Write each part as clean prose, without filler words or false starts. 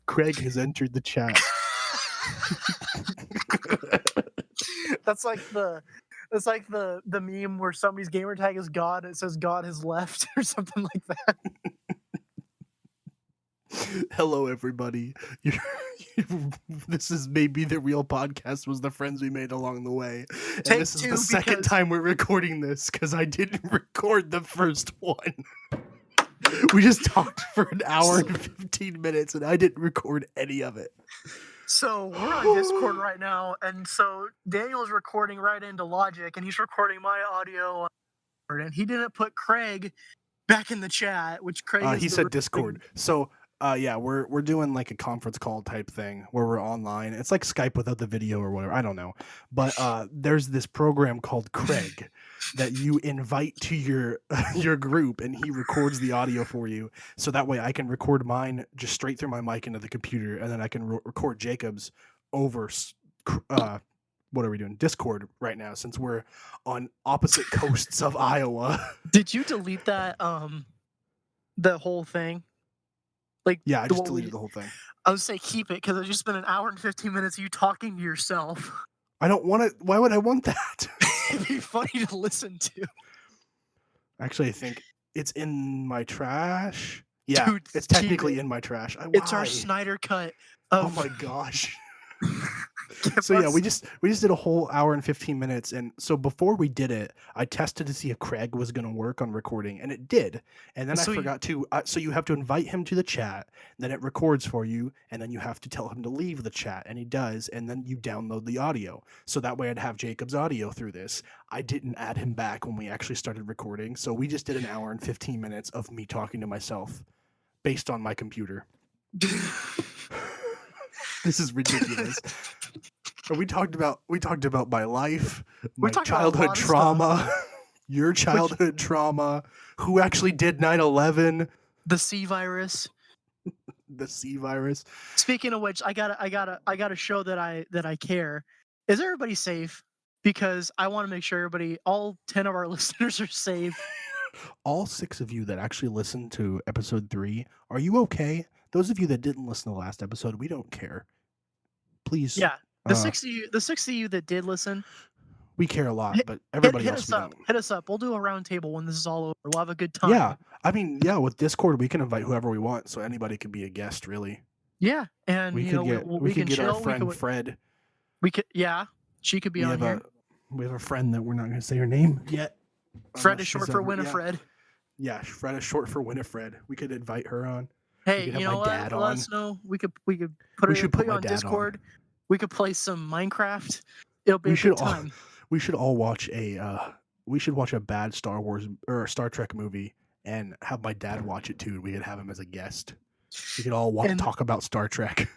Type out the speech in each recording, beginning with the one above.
Craig has entered the chat. That's like the meme where somebody's gamer tag is God and it says God has left or something like that. Hello, everybody. This is maybe the real podcast was the friends we made along the way. And Take this is two the second because- time we're recording this because I didn't record the first one. We just talked for an hour and 15 minutes and I didn't record any of it. So we're on Discord right now, and so Daniel's recording right into Logic, and he's recording my audio, and he didn't put Craig back in the chat, which Craig is He the said Discord. So yeah, we're doing like a conference call type thing where we're online. It's like Skype without the video or whatever. I don't know. But there's this program called Craig that you invite to your group and he records the audio for you. So that way I can record mine just straight through my mic into the computer and then I can record Jacob's over what are we doing? Discord right now since we're on opposite coasts of Iowa. Did you delete that the whole thing? Like, yeah, I just deleted the whole thing. I would say keep it because it's just been an hour and 15 minutes of you talking to yourself. I don't want it. Why would I want that? It'd be funny to listen to. Actually, I think it's in my trash. Yeah, Dude, it's technically in my trash. It's our Snyder cut. Oh my gosh. So yeah, we just did a whole hour and 15 minutes, and so before we did it, I tested to see if Craig was going to work on recording, and it did. And then I forgot to. So you have to invite him to the chat, then it records for you, and then you have to tell him to leave the chat, and he does, and then you download the audio. So that way, I'd have Jacob's audio through this. I didn't add him back when we actually started recording, so we just did an hour and 15 minutes of me talking to myself, based on my computer. This is ridiculous. We talked about my life, my childhood trauma, your childhood trauma, who actually did 9/11, the C virus. The C virus. Speaking of which, I gotta show that I care. Is everybody safe? Because I want to make sure all 10 of our listeners are safe. All 6 of you that actually listened to episode 3, are you okay? Those of you that didn't listen to the last episode, we don't care. Please. Yeah. The 6 of you that did listen, we care a lot, but everybody else we don't. Hit us up. We'll do a round table when this is all over. We'll have a good time. Yeah. I mean, yeah, with Discord we can invite whoever we want, so anybody can be a guest, really. Yeah, and we can get our friend Fred. She could be on here. We have a friend that we're not going to say her name yet. Fred is short for Winifred. Yeah, Fred is short for Winifred. We could invite her on. Hey, you know what? Let us know. We could put you on Discord. We could play some Minecraft. It'll be a good time. We should all watch a bad Star Wars or Star Trek movie and have my dad watch it too. We could have him as a guest. We could all talk about Star Trek.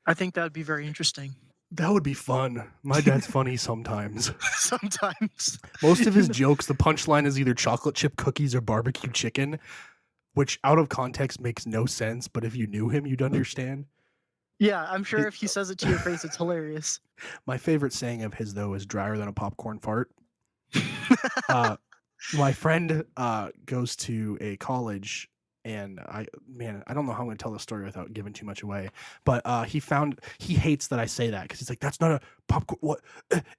I think that would be very interesting. That would be fun. My dad's funny sometimes. Sometimes. Most of his jokes, the punchline is either chocolate chip cookies or barbecue chicken, which out of context makes no sense, but if you knew him, you'd understand. Yeah, I'm sure if he says it to your face, it's hilarious. My favorite saying of his, though, is drier than a popcorn fart. My friend goes to a college, and I don't know how I'm going to tell the story without giving too much away, but he hates that I say that because he's like, that's not a popcorn. What?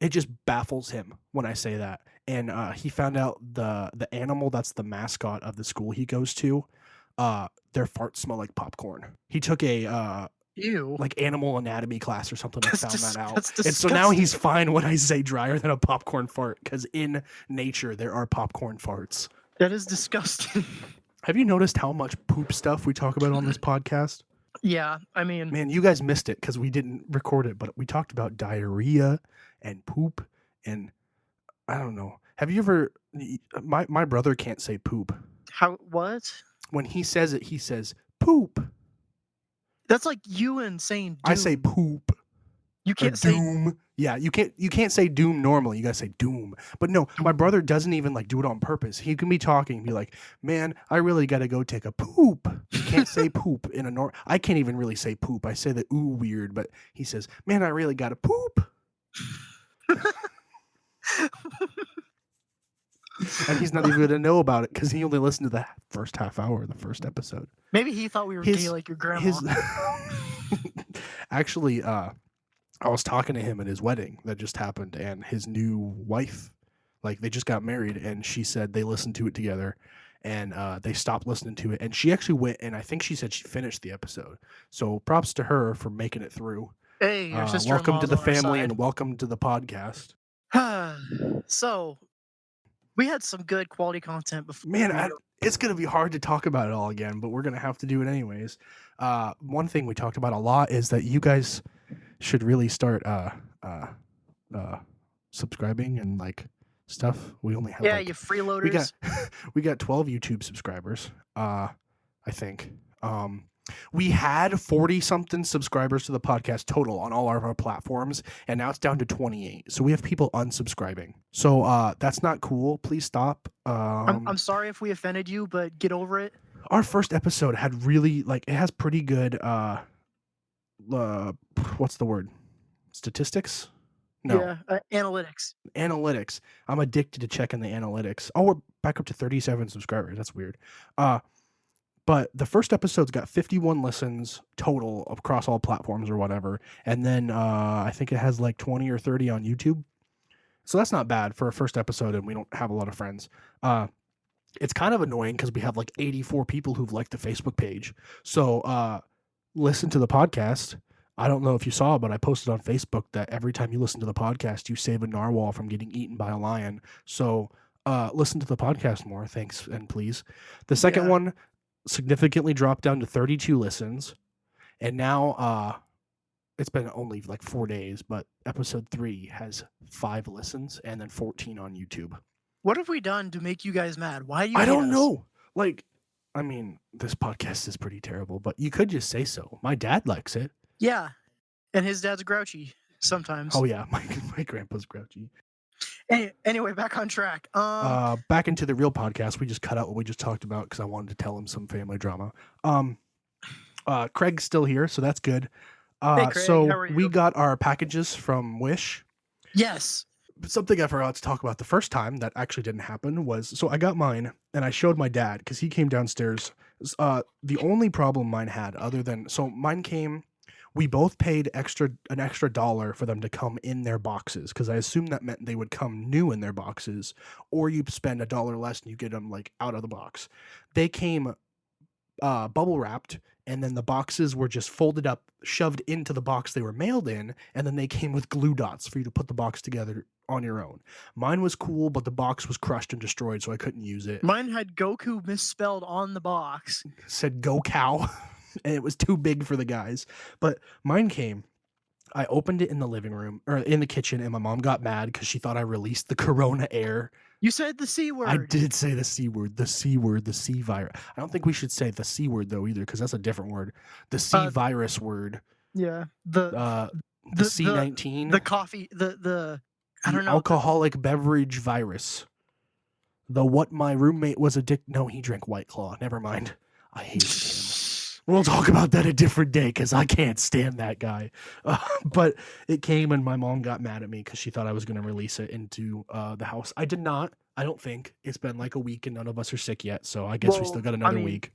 It just baffles him when I say that. And he found out the animal that's the mascot of the school he goes to, their farts smell like popcorn. He took a like animal anatomy class or something and found that out. And so now he's fine when I say drier than a popcorn fart because in nature there are popcorn farts. That is disgusting. Have you noticed how much poop stuff we talk about on this podcast? Yeah, I mean... Man, you guys missed it because we didn't record it, but we talked about diarrhea and poop and I don't know. Have you ever... My brother can't say poop. What? When he says it, he says poop. That's like you and saying dude. I say poop. You or can't say Doom. Yeah, you can't say Doom normally. You gotta say Doom. But no, my brother doesn't even like do it on purpose. He can be talking and be like, "Man, I really gotta go take a poop." He can't say poop in a norm. I can't even really say poop. I say the ooh weird, but he says, "Man, I really gotta poop." And he's not even gonna know about it because he only listened to the first half hour of the first episode. maybe he thought we were gay His like your grandma. his actually, I was talking to him at his wedding that just happened, and his new wife, like they just got married, and she said they listened to it together, and they stopped listening to it, and she actually went, and I think she said she finished the episode. So props to her for making it through. Hey, your Welcome to sister-in-law's the on our family, side. and welcome to the podcast. So we had some good quality content before. Man, it's gonna be hard to talk about it all again, but we're gonna have to do it anyways. One thing we talked about a lot is that you guys should really start subscribing and like stuff. We only have Yeah, like you we freeloaders. got we got 12 YouTube subscribers. I think. We had 40 something subscribers to the podcast total on all of our platforms, and now it's down to 28. So we have people unsubscribing. So that's not cool. Please stop. I'm sorry if we offended you, but get over it. Our first episode had really like it has pretty good what's the word? Statistics? No. Yeah, analytics. Analytics. I'm addicted to checking the analytics. Oh, we're back up to 37 subscribers. That's weird. But the first episode's got 51 listens total across all platforms or whatever. And then I think it has like 20 or 30 on YouTube. So that's not bad for a first episode, and we don't have a lot of friends. It's kind of annoying because we have like 84 people who've liked the Facebook page. So listen to the podcast. I don't know if you saw, but I posted on Facebook that every time you listen to the podcast, you save a narwhal from getting eaten by a lion. So listen to the podcast more. Thanks and please. The second one significantly dropped down to 32 listens. And now it's been only like 4 days, but episode 3 has 5 listens and then 14 on YouTube. What have we done to make you guys mad? Why do you I hate don't us? know. Like, I mean, this podcast is pretty terrible, but you could just say so. My dad likes it. Yeah, and his dad's grouchy sometimes. Oh yeah, my grandpa's grouchy. Anyway, back on track. Back into the real podcast. We just cut out what we just talked about because I wanted to tell him some family drama. Craig's still here, so that's good. Hey, Craig, so how are we you? got our packages from Wish. Yes. Something I forgot to talk about the first time that actually didn't happen was, so I got mine and I showed my dad because he came downstairs. The only problem mine had, other than, so mine came, we both paid an extra $1 for them to come in their boxes because I assumed that meant they would come new in their boxes, or you spend $1 less and you get them like out of the box. They came bubble wrapped, and then the boxes were just folded up, shoved into the box they were mailed in, and then they came with glue dots for you to put the box together on your own. Mine was cool, but the box was crushed and destroyed, so I couldn't use it. Mine had Goku misspelled on the box. It said "Go Cow," and it was too big for the guys. But mine came. I opened it in the living room or in the kitchen, and my mom got mad because she thought I released the corona air. You said the C word. I did say the C word, the C word, the C virus. I don't think we should say the C word though either, because that's a different word. The C virus word. Yeah. The C-19. The coffee. I don't know. Alcoholic beverage virus. The what my roommate was addicted. No, he drank White Claw. Never mind. I hate him. We'll talk about that a different day because I can't stand that guy. But it came and my mom got mad at me because she thought I was going to release it into the house. I did not. I don't think. It's been like a week and none of us are sick yet. So I guess we still got another week.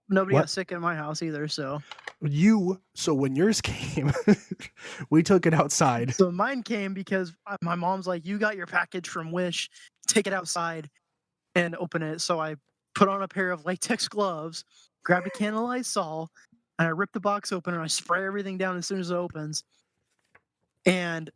Nobody got sick in my house either. So when yours came, we took it outside. So mine came because my mom's like, you got your package from Wish, take it outside and open it. So I put on a pair of latex gloves, grabbed a can of Lysol, and I rip the box open and I spray everything down as soon as it opens. And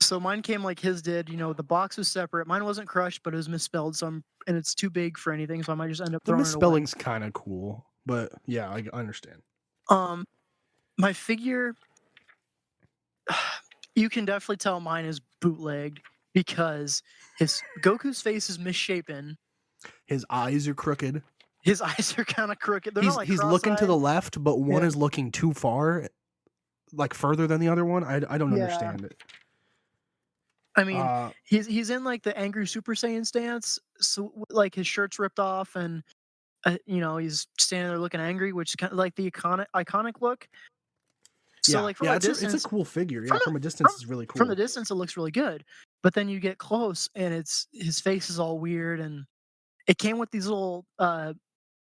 so mine came like his did. You know, the box was separate. Mine wasn't crushed, but it was misspelled. And it's too big for anything, so I might just end up throwing it away. The misspelling's kind of cool, but yeah, I understand. My figure, you can definitely tell mine is bootlegged because Goku's face is misshapen. His eyes are crooked. His eyes are kind of crooked. He's looking to the left, but one is looking too far. like further than the other one. I don't Yeah. understand it. I mean, Uh, he's in, like, the angry Super Saiyan stance, so, like, his shirt's ripped off and, you know, he's standing there looking angry, which is kinda like the iconic look. So, yeah, like, from yeah, a it's a distance cool figure. Yeah, from a from a distance, from it's really from the cool. distance, it looks really good, but then you get close, and it's his face is all weird, and it came with these little,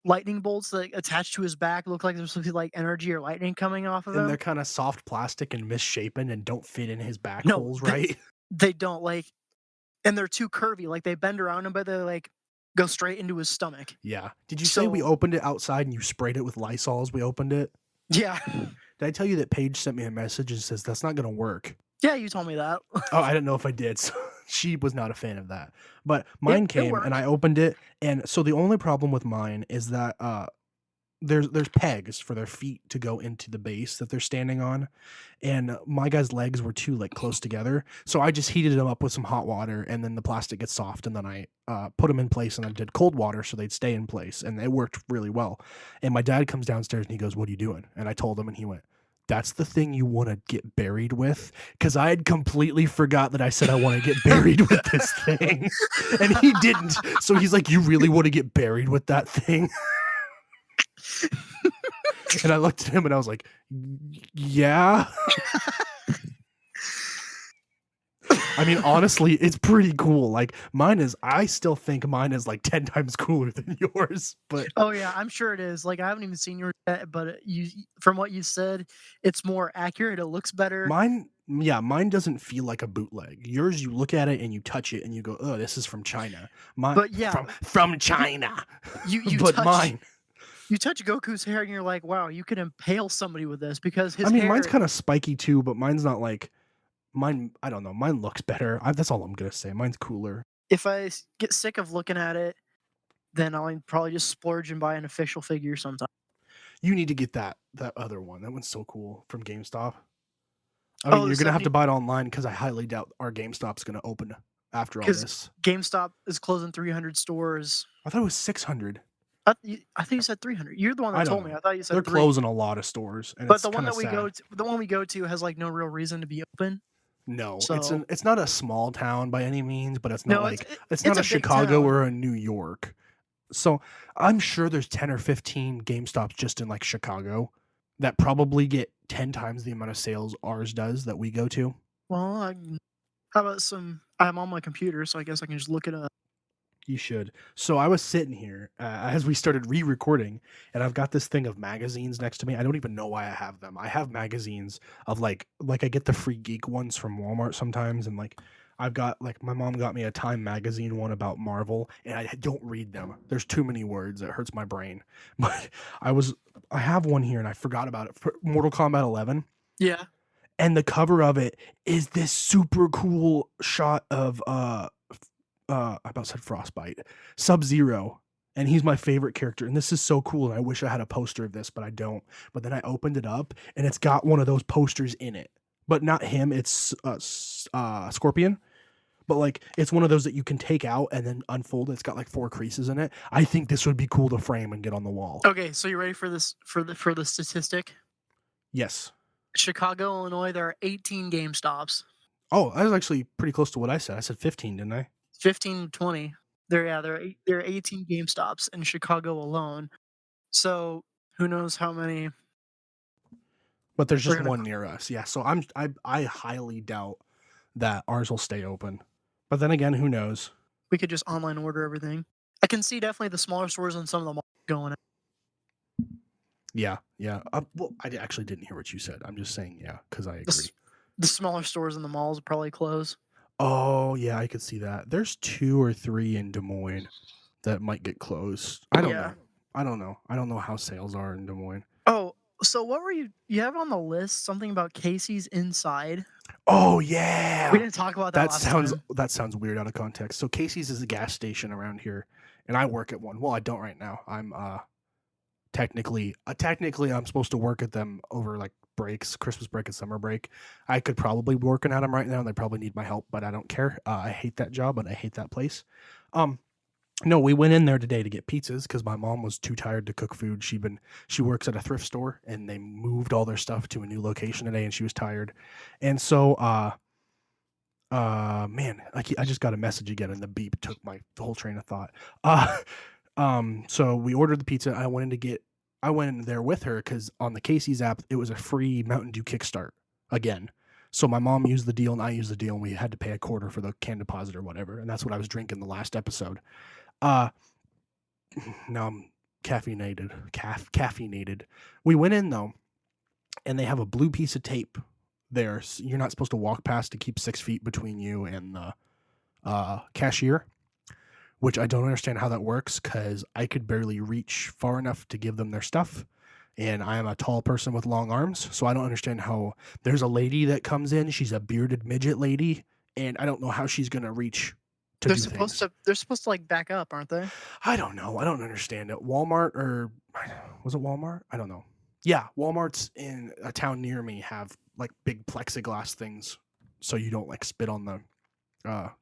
lightning bolts that attached to his back, look like there's supposed to be, like, energy or lightning coming off of And him. they're kind of soft plastic and misshapen and don't fit in his back No, holes right. they don't, like, and they're too curvy, like, they bend around him, but they, like, go straight into his stomach. Yeah. Did you say we So opened it outside and you sprayed it with Lysol as we opened it? yeah. Did I tell you that Paige sent me a message and says that's not gonna work? Yeah, you told me that. Oh, I didn't know if I did. So she was not a fan of that. But It mine it came and I worked. opened it, and so the only problem with mine is that there's pegs for their feet to go into the base that they're standing on, and my guy's legs were too like close together. So I just heated them up with some hot water, and then the plastic gets soft, and then I put them in place, and I did cold water so they'd stay in place, and it worked really well. And my dad comes downstairs and he goes, "What are you doing?" And I told him, and he went, "That's the thing you want to get buried with," because I had completely forgot that I said I want to get buried with this thing, and he didn't. So he's like, "You really want to get buried with that thing?" And I looked at him and I was like, yeah. I mean, honestly, it's pretty cool. Like I still think mine is like 10 times cooler than yours, but Oh, yeah, I'm sure it is, like, I haven't even seen yours yet, but, you from what you said, it's more accurate, it looks better, mine doesn't feel like a bootleg. Yours, you look at it and you touch it and you go, oh, this is from China. My but yeah, from you China. you But touch mine, you touch Goku's hair and you're like, "Wow, you could impale somebody with this," because I his mean, mine's hair kind of spiky too, but mine's not like mine. I don't know. Mine looks better. That's all I'm gonna say. Mine's cooler. if I get sick of looking at it, then I'll probably just splurge and buy an official figure sometime. You need to get that other one. That one's so cool from GameStop. I mean, Oh, the you're gonna have 70 to buy it online because I highly doubt our GameStop's gonna open after all because this. GameStop is closing 300 stores. I thought it was 600. I think you said 300. You're the one I that don't told me. know. I thought you They're said 3. closing a lot of stores, and But it's kind of sad. the one we go to has, like, no real reason to be open. No, So it's not a small town by any means, but it's not no, like it's it's not a a big Chicago town. or a New York. So I'm sure there's 10 or 15 GameStops just in like Chicago that probably get 10 times the amount of sales ours does that we go to. Well, how about some I'm on my computer, so I guess I can just look it up. You should. So I was sitting here as we started re-recording, and I've got this thing of magazines next to me. I don't even know why I have them. I have magazines of like I get the free geek ones from Walmart sometimes, and like I've got like my mom got me a Time magazine one about Marvel, and I don't read them. There's too many words. It hurts my brain. But I have one here, and I forgot about it for Mortal Kombat 11, Yeah. and the cover of it is this super cool shot of I about said Frostbite, Sub-Zero, and he's my favorite character, and this is so cool, and I wish I had a poster of this, but I don't. But then I opened it up, and it's got one of those posters in it, but not him. It's Scorpion, but like it's one of those that you can take out and then unfold. It's got like 4 creases in it. I think this would be cool to frame and get on the wall. Okay, so you ready for this for the statistic? Yes. Chicago, Illinois, there are 18 GameStops. Oh, that was actually pretty close to what I said. I said 15, didn't I? 15 to 20. There are 18 GameStops in Chicago alone. So who knows how many But there's are just gonna one near us. Yeah, so I highly doubt that ours will stay open. But then again, who knows? we could just online order everything. I can see definitely the smaller stores and some of the malls going. Yeah, yeah. Well, I actually didn't hear what you said. I'm just saying, yeah, because I The, agree. the smaller stores in the malls will probably close. Oh, yeah, I could see that. There's 2 or 3 in Des Moines that might get closed. I don't Yeah. know. I don't know. I don't know how sales are in Des Moines. Oh, so what were you have on the list something about Casey's Inside? Oh We yeah, didn't talk about that last time. that sounds weird out of context. So Casey's is a gas station around here, and I work at one. Well, I don't right now. I'm technically I'm supposed to work at them over like breaks, Christmas break and summer break. I could probably be working at them right now, and they probably need my help, but I don't care. I hate that job and I hate that place. Um, No, we went in there today to get pizzas because my mom was too tired to cook food. She works at a thrift store and they moved all their stuff to a new location today and she was tired. And so man, I just got a message again and the beep took my the whole train of thought. Uh so we ordered the pizza. I went in there with her because on the Casey's app it was a free Mountain Dew Kickstart again. So my mom used the deal and I used the deal and we had to pay a quarter for the can deposit or whatever. And that's what I was drinking the last episode. Uh Now I'm caffeinated. We went in though, and they have a blue piece of tape there. So you're not supposed to walk past to keep 6 feet between you and the cashier, which I don't understand how that works because I could barely reach far enough to give them their stuff. And I am a tall person with long arms, so I don't understand how there's a lady that comes in. She's a bearded midget lady, and I don't know how she's gonna reach to They're do supposed things. to. They're supposed to like back up, aren't they? I don't know. I don't understand it. Walmart or was it Walmart? I don't know. Yeah, Walmart's in a town near me have like big plexiglass things so you don't like spit on the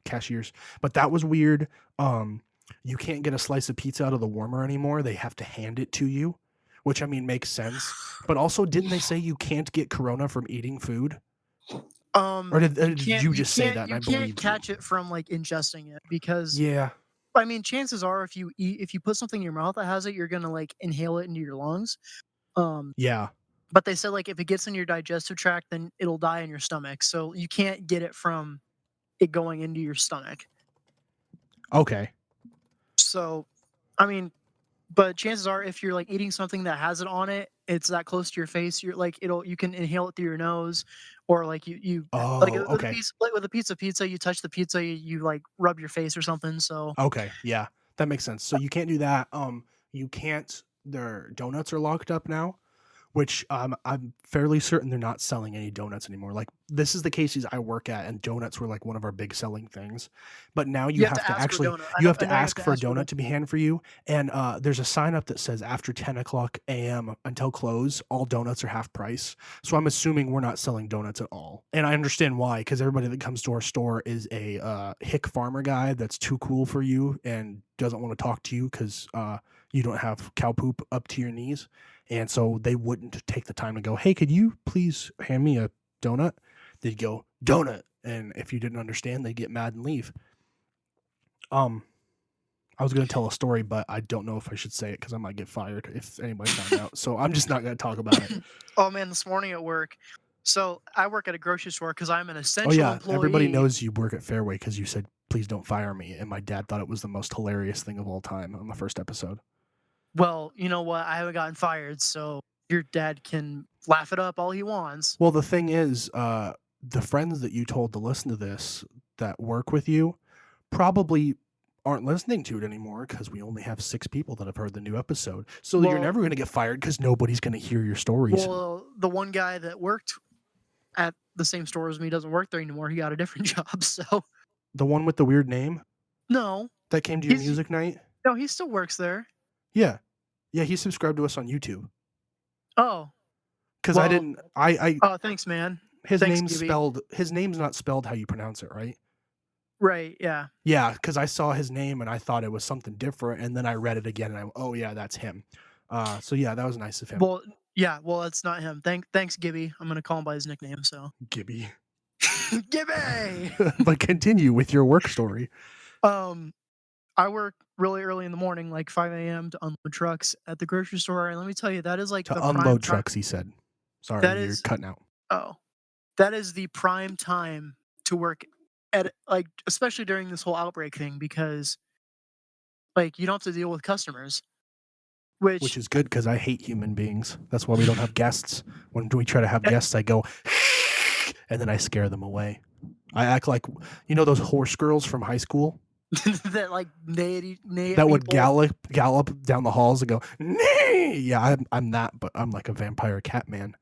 cashiers. But that was weird. You can't get a slice of pizza out of the warmer anymore. They have to hand it to you, which I mean makes sense. But also, didn't they say you can't get corona from eating food? Or did you just say that and I You can't believed you? catch it from like ingesting it because Yeah. I mean, chances are if you put something in your mouth that has it, you're gonna like inhale it into your lungs. Um, Yeah. but they said like if it gets in your digestive tract, then it'll die in your stomach. So you can't get it from it going into your stomach. Okay. So, I mean, but chances are if you're like eating something that has it on it, it's that close to your face, you're like you can inhale it through your nose, or like you like Oh, with a okay. piece like with a piece of pizza, you touch the pizza, you like rub your face or something. So Okay, yeah, that makes sense. So you can't do that. You can't. Their donuts are locked up now, which I'm fairly certain they're not selling any donuts anymore. Like this is the Casey's I work at, and donuts were like one of our big selling things. But now you have to ask for a donut. you have I to know you have ask to for a ask for a donut donut. to be handed for you, and there's a sign up that says after 10 o'clock a.m. until close, all donuts are half price. So I'm assuming we're not selling donuts at all, and I understand why because everybody that comes to our store is a hick farmer guy that's too cool for you and doesn't want to talk to you because you don't have cow poop up to your knees. And so they wouldn't take the time to go, hey, could you please hand me a donut? They'd go, donut. And if you didn't understand, they'd get mad and leave. Um, I was going to tell a story, but I don't know if I should say it because I might get fired if anybody found out. So I'm just not going to talk about it. Oh man, this morning at work. So I work at a grocery store because I'm an Oh, essential yeah. Everybody employee. knows you work at Fairway because you said, please don't fire me. And my dad thought it was the most hilarious thing of all time on the first episode. Well, you know what? I haven't gotten fired, so your dad can laugh it up all he wants. Well, the thing is, the friends that you told to listen to this that work with you probably aren't listening to it anymore because we only have 6 people that have heard the new episode. So you're Well, never going to get fired because nobody's going to hear your stories. the one guy that worked at the same store as me doesn't work there anymore. He got a different job. So The one with the weird name no, that came to your he's music night? no, he still works there. Yeah. Yeah, he subscribed to us on YouTube. Oh, Because I well, didn't, I, oh, thanks, man. Thanks, Gibby. his name's not spelled how you pronounce it, right? Right, yeah. Yeah, because I saw his name and I thought it was something different, and then I read it again and oh yeah, that's him. So yeah, that was nice of him. Well, yeah, well, that's not him. Thanks, Gibby. I'm gonna call him by his nickname. So, Gibby. Gibby. But continue with your work story. Um, I work really early in the morning, like 5 a.m. to unload trucks at the grocery store, and let me tell you, that is like To the prime unload time. trucks, he said. Sorry, That you're is cutting out. oh, that is the prime time to work at like especially during this whole outbreak thing because like you don't have to deal with customers, Which which is good because I hate human beings. That's why we don't have guests. When we try to have guests, I go, and then I scare them away. I act like, those horse girls from high school that like neigh at that would people, gallop down the halls and go, nay! Yeah, I'm that, but I'm like a vampire cat man.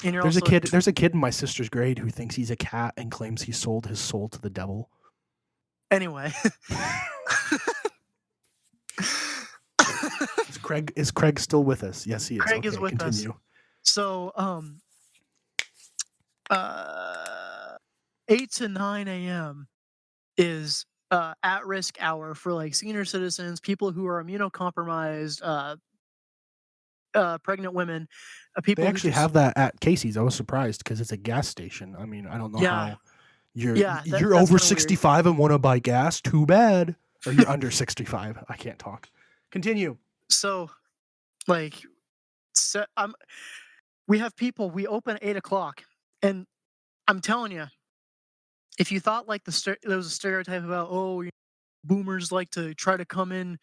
and you're There's a also kid. There's a kid in my sister's grade who thinks he's a cat and claims he sold his soul to the devil. anyway. Is Craig still with us? Yes, he is. Craig is Okay, with us. continue. So, uh, 8 to 9 a.m. is at-risk hour for, like, senior citizens, people who are immunocompromised, pregnant women, They people who actually just have that at Casey's. I was surprised because it's a gas station. I mean, I don't know yeah, how you're yeah, you're that's over kinda weird. 65 and want to buy gas. Too bad. Or you're under 65. I can't talk. Continue. So, like, so, we have people we open at 8 o'clock, and I'm telling you, if you thought, like, there was a stereotype about, "Oh, boomers like to try to come in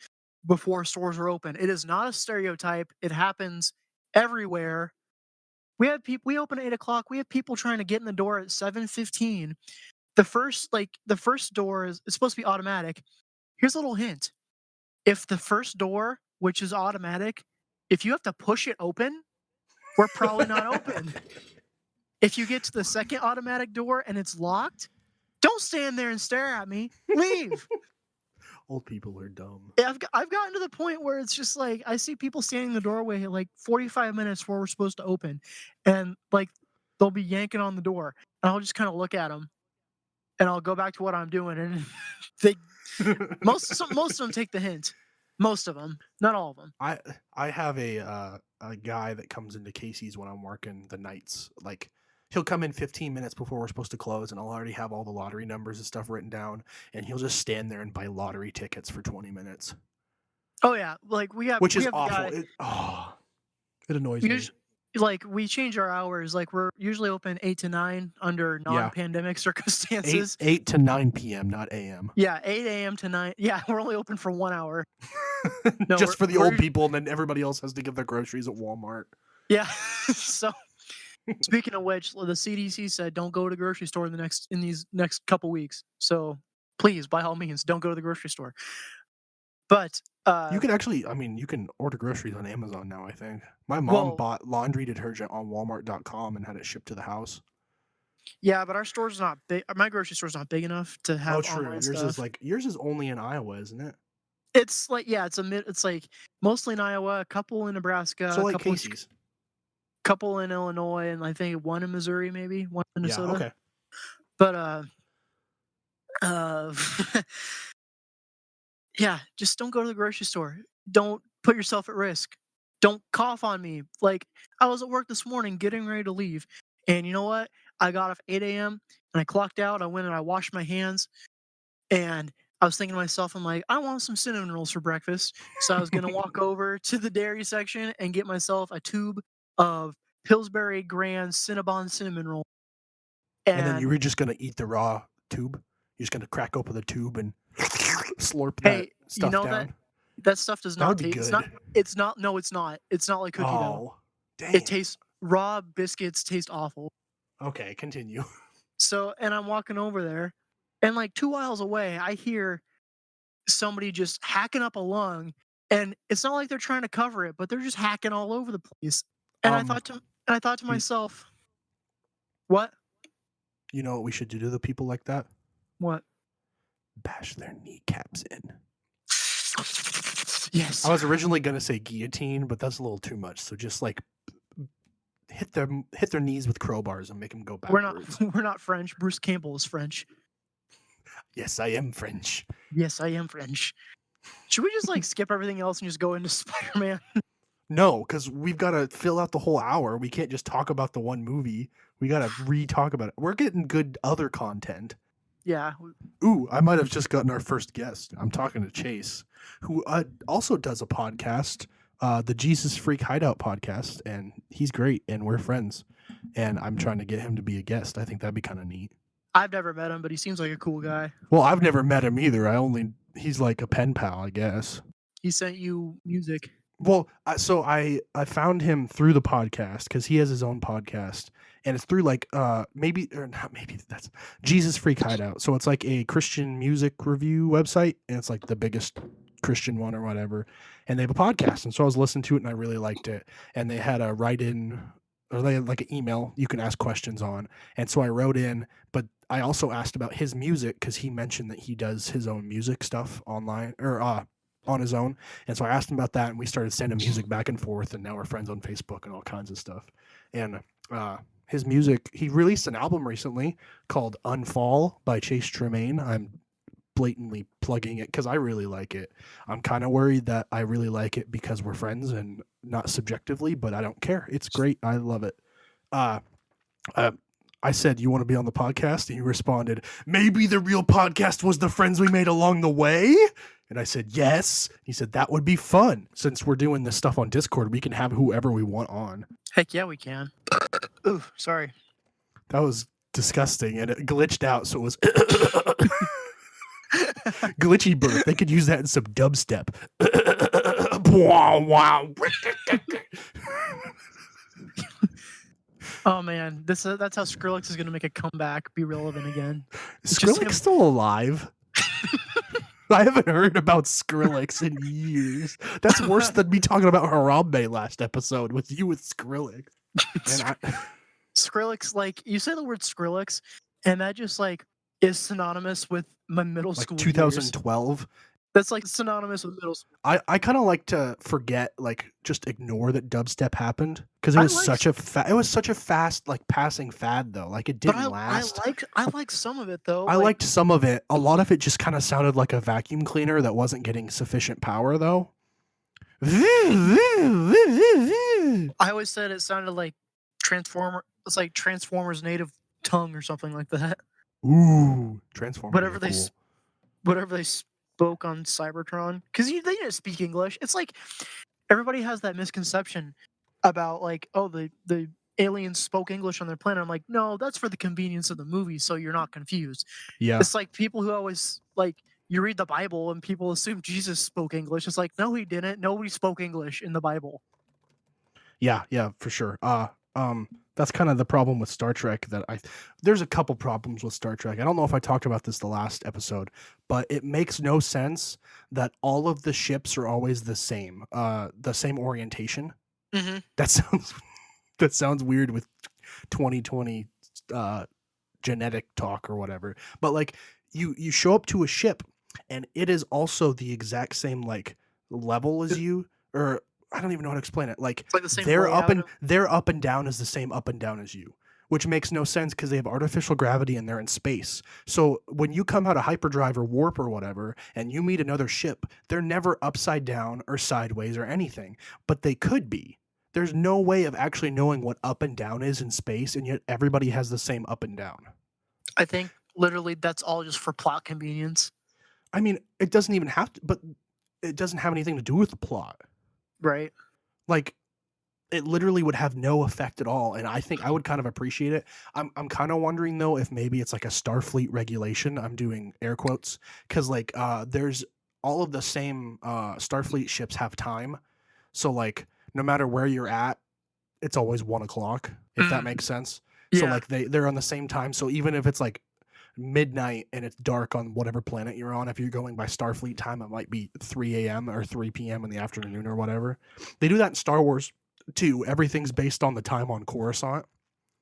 before stores are open." It is not a stereotype, it happens everywhere. We open at 8 o'clock. We have people trying to get in the door at 7:15. The first door is it's supposed to be automatic. Here's a little hint. If the first door, which is automatic, if you have to push it open, we're probably not open. If you get to the second automatic door and it's locked, don't stand there and stare at me. Leave. Old people are dumb. Yeah, I've gotten to the point where it's just like I see people standing in the doorway like 45 minutes before we're supposed to open, and like they'll be yanking on the door, and I'll just kind of look at them, and I'll go back to what I'm doing, and they most of them take the hint, most of them, not all of them. I I have a guy that comes into Casey's when I'm working the nights. Like he'll come in 15 minutes before we're supposed to close, and I'll already have all the lottery numbers and stuff written down, and he'll just stand there and buy lottery tickets for 20 minutes, Oh yeah, like which we is have the awful. guy. It annoys me. Usually, like we change our hours. Like we're usually open 8 to 9 under Yeah, non-pandemic 8 circumstances. 8 to 9 p.m., not a.m. Yeah, 8 a.m. to 9. Yeah, we're only open for 1 hour. No, Just for the we're old people, and then everybody else has to get their groceries at Walmart. yeah. So speaking of which, the CDC said don't go to the grocery store in these next couple weeks. So please, by all means, don't go to the grocery store. But You can actually, I mean, you can order groceries on Amazon now, I think. My mom well, bought laundry detergent on Walmart.com and had it shipped to the house. yeah, but our store's not big. My grocery store's not big enough to Oh, have true. online stuff. Yours is only in Iowa, isn't it? It's like yeah, it's like mostly in Iowa, a couple in Nebraska, So a like Casey's. couple in Illinois, and I think one in Missouri, maybe one in Yeah, Minnesota. okay. But uh, yeah, just don't go to the grocery store. Don't put yourself at risk. Don't cough on me. Like I was at work this morning, getting ready to leave, and you know what? I got off 8 a.m. and I clocked out. I went and I washed my hands, and I was thinking to myself, I'm like, I want some cinnamon rolls for breakfast. So I was gonna walk over to the dairy section and get myself a tube of Pillsbury Grand Cinnabon cinnamon roll. And then you And were just gonna eat the raw tube. You're just gonna crack open the tube and slurp that hey, you stuff know that down. that stuff does That not would be taste. good. It's not. No, it's not. It's not like cookie dough. Oh, It dang. tastes raw biscuits taste awful. Okay, continue. So, and I'm walking over there, and like 2 miles away, I hear somebody just hacking up a lung, and it's not like they're trying to cover it, but they're just hacking all over the place. And Um, I thought to you, myself, what? you know what we should do to the people like that? What? Bash their kneecaps in. Yes. I was originally gonna say guillotine, but that's a little too much. So just like hit their knees with crowbars and make them go We're not backwards. we're not French. Bruce Campbell is French. Yes, I am French. Yes, I am French. Should we just like skip everything else and just go into Spider-Man? No, because we've got to fill out the whole hour. We can't just talk about the one movie. We got to re-talk about it. We're getting good other content. Yeah. Ooh, I might have just gotten our first guest. I'm talking to Chase, who also does a podcast, the Jesus Freak Hideout podcast, and he's great, and we're friends. And I'm trying to get him to be a guest. I think that'd be kind of neat. I've never met him, but he seems like a cool guy. Well, I've never met him either. He's like a pen pal, I guess. He sent you music. Well, I found him through the podcast because he has his own podcast, and it's through like maybe or not maybe that's Jesus Freak Hideout. So it's like a Christian music review website, and it's like the biggest Christian one or whatever. And they have a podcast, and so I was listening to it, and I really liked it. And they had a write-in, or they had like an email you can ask questions on, and so I wrote in, but I also asked about his music because he mentioned that he does his own music stuff online or on his own. And so I asked him about that, and we started sending music back and forth, and now we're friends on Facebook and all kinds of stuff. And his music, he released an album recently called Unfall by Chase Tremaine. I'm blatantly plugging it because I really like it. I'm kind of worried that I really like it because we're friends and not subjectively, but I don't care. It's great. I love it. Uh, uh, I said, "You want to be on the podcast?" And you responded, "Maybe the real podcast was the friends we made along the way." And I said, "Yes." He said, "That would be fun. Since we're doing this stuff on Discord, we can have whoever we want on." Heck yeah, we can. Ooh, sorry. That was disgusting, and it glitched out, so it was glitchy birth. They could use that in some dubstep. Oh man, that's how Skrillex is gonna make a comeback, be relevant again. Is Skrillex still alive? I haven't heard about Skrillex in years. That's worse than me talking about Harambe last episode with you with Skrillex. And Skrillex, like you say the word Skrillex, and that just like is synonymous with my middle like school 2012. Years. That's like synonymous with middle school. I kind of like to forget, like just ignore that dubstep happened because it was such a fast like passing fad though. Like it didn't last. I like some of it though. I liked some of it. A lot of it just kind of sounded like a vacuum cleaner that wasn't getting sufficient power though. I always said it sounded like It's like Transformers' native tongue or something like that. Ooh, Transformers. Whatever they spoke on Cybertron, because they didn't speak English. It's like everybody has that misconception about like, oh, the aliens spoke English on their planet. I'm like, no, that's for the convenience of the movie, so you're not confused. Yeah, it's like people who always like you read the Bible and people assume Jesus spoke English. It's like, no, he didn't. Nobody spoke English in the Bible. Yeah, for sure. That's kind of the problem with Star Trek there's a couple problems with Star Trek. I don't know if I talked about this the last episode, but it makes no sense that all of the ships are always the same orientation. Mm-hmm. That sounds weird with 2020 genetic talk or whatever. But like you show up to a ship and it is also the exact same like level as you, or I don't even know how to explain it. Like, it's like the same their up and down is the same up and down as you, which makes no sense because they have artificial gravity and they're in space. So when you come out of hyperdrive or warp or whatever, and you meet another ship, they're never upside down or sideways or anything, but they could be. There's no way of actually knowing what up and down is in space, and yet everybody has the same up and down. I think literally that's all just for plot convenience. I mean, it doesn't even have to, but it doesn't have anything to do with the plot. Right. Like, it literally would have no effect at all, and I think I would kind of appreciate it. I'm kind of wondering though if maybe it's like a Starfleet regulation. I'm doing air quotes because like there's all of the same Starfleet ships have time, so like no matter where you're at, it's always 1:00 if that makes sense. Yeah. So like they're on the same time. So even if it's like midnight and it's dark on whatever planet you're on, if you're going by Starfleet time, it might be 3 a.m. or 3 p.m. in the afternoon or whatever. They do that in Star Wars too. Everything's based on the time on Coruscant.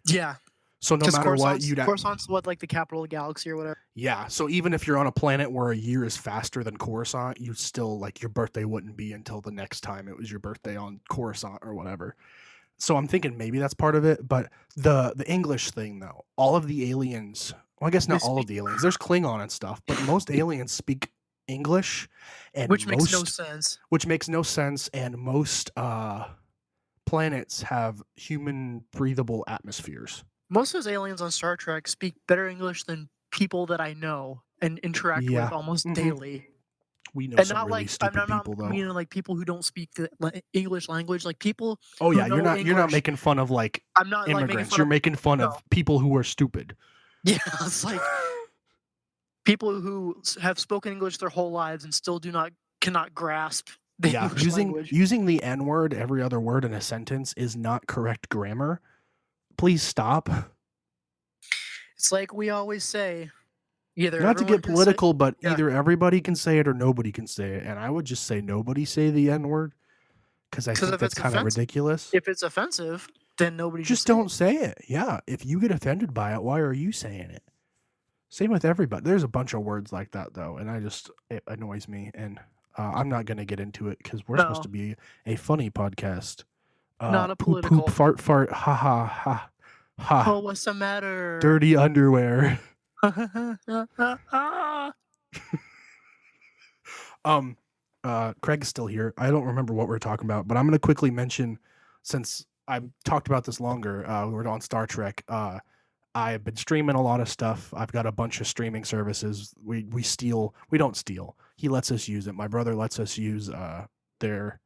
Yeah. So no matter what, Coruscant's like the capital of the galaxy or whatever. Yeah. So even if you're on a planet where a year is faster than Coruscant, you still like your birthday wouldn't be until the next time it was your birthday on Coruscant or whatever. So I'm thinking maybe that's part of it. But the English thing though, all of the aliens. Well, I guess not all of the aliens. There's Klingon and stuff, but most aliens speak English, and which makes no sense. Which makes no sense, and most planets have human breathable atmospheres. Most of those aliens on Star Trek speak better English than people that I know and interact with almost daily. We know some really stupid people though. I mean, like people who don't speak the English language, like people. Oh yeah, you're not making fun of like I'm not immigrants. You're making fun of people who are stupid. Yeah, it's like people who have spoken English their whole lives and still cannot grasp the English language. Using the N-word every other word in a sentence is not correct grammar. Please stop. It's like we always say, not to get political, but either everybody can say it or nobody can say it, and I would just say nobody say the N-word because I think that's kind of ridiculous. If it's offensive, then nobody just don't say it. Yeah, if you get offended by it, why are you saying it? Same with everybody. There's a bunch of words like that though, and it annoys me. And I'm not gonna get into it because we're supposed to be a funny podcast. Not a political. Poop, fart, ha ha ha ha. Oh, what's the matter? Dirty underwear. Um, Craig's still here. I don't remember what we're talking about, but I'm gonna quickly mention, since I've talked about this longer, we were on Star Trek. I've been streaming a lot of stuff. I've got a bunch of streaming services. We don't steal. He lets us use it. My brother lets us use their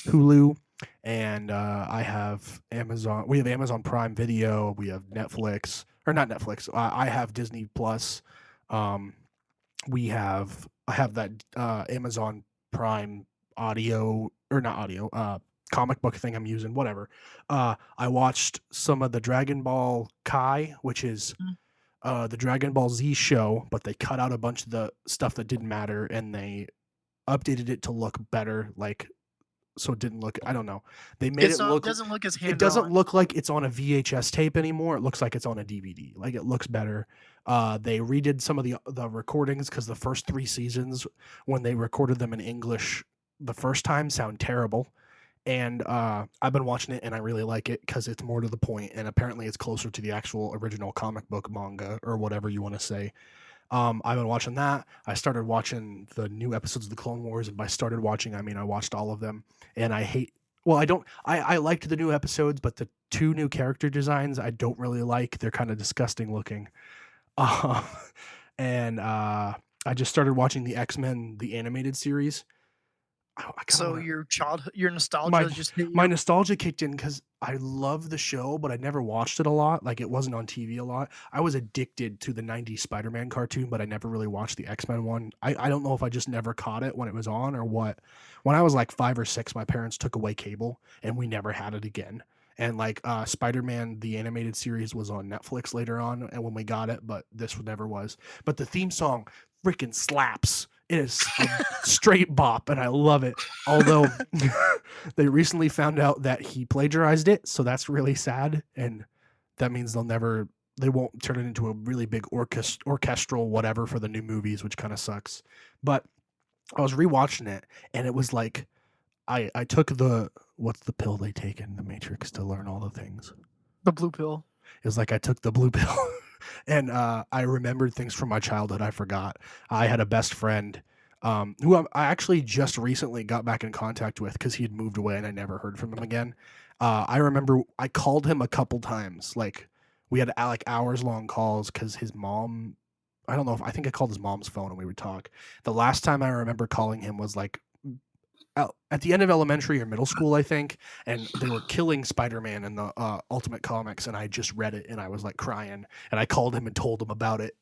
Hulu, and I have Amazon. We have Amazon Prime Video. We have Netflix, or not Netflix. I have Disney Plus. Um, I have that Amazon Prime audio, or not audio, comic book thing I'm using, whatever. I watched some of the Dragon Ball Kai, which is Mm. the Dragon Ball Z show, but they cut out a bunch of the stuff that didn't matter and they updated it to look better, like, so it didn't look, I don't know. They made It's it not look, doesn't look as it hand doesn't drawn. look like it's on a VHS tape anymore. It looks like it's on a DVD. Like, it looks better. They redid some of the recordings because the first 3 seasons, when they recorded them in English the first time, sound terrible. And I've been watching it and I really like it because it's more to the point, and apparently it's closer to the actual original comic book manga, or whatever you want to say. I've been watching that. I started watching the new episodes of the Clone Wars, and by started watching, I mean I watched all of them. And I hate. Well, I don't. I liked the new episodes, but the two new character designs I don't really like. They're kind of disgusting looking. Uh, and I just started watching the X-Men, the animated series. I kind of So want to. your My nostalgia just hit my you. nostalgia kicked in because I love the show, but I never watched it a lot. Like, it wasn't on TV a lot. I was addicted to the '90s Spider-Man cartoon, but I never really watched the X-Men one. I don't know if I just never caught it when it was on or what. When I was like 5 or 6, my parents took away cable, and we never had it again. And like Spider-Man, the animated series was on Netflix later on, and when we got it, but this never was. But the theme song freaking slaps. It is a straight bop, and I love it. Although they recently found out that he plagiarized it, so that's really sad, and that means they won't turn it into a really big orchestral whatever for the new movies, which kind of sucks. But I was rewatching it, and it was like I took the what's the pill they take in the Matrix to learn all the things. The blue pill. It was like I took the blue pill, and I remembered things from my childhood I forgot. I had a best friend who I actually just recently got back in contact with because he had moved away and I never heard from him again. I remember I called him a couple times. Like, we had like hours long calls because his mom. I don't know if I think I called his mom's phone and we would talk. The last time I remember calling him was like at the end of elementary or middle school, I think, and they were killing Spider-Man in the Ultimate Comics, and I just read it and I was like crying, and I called him and told him about it,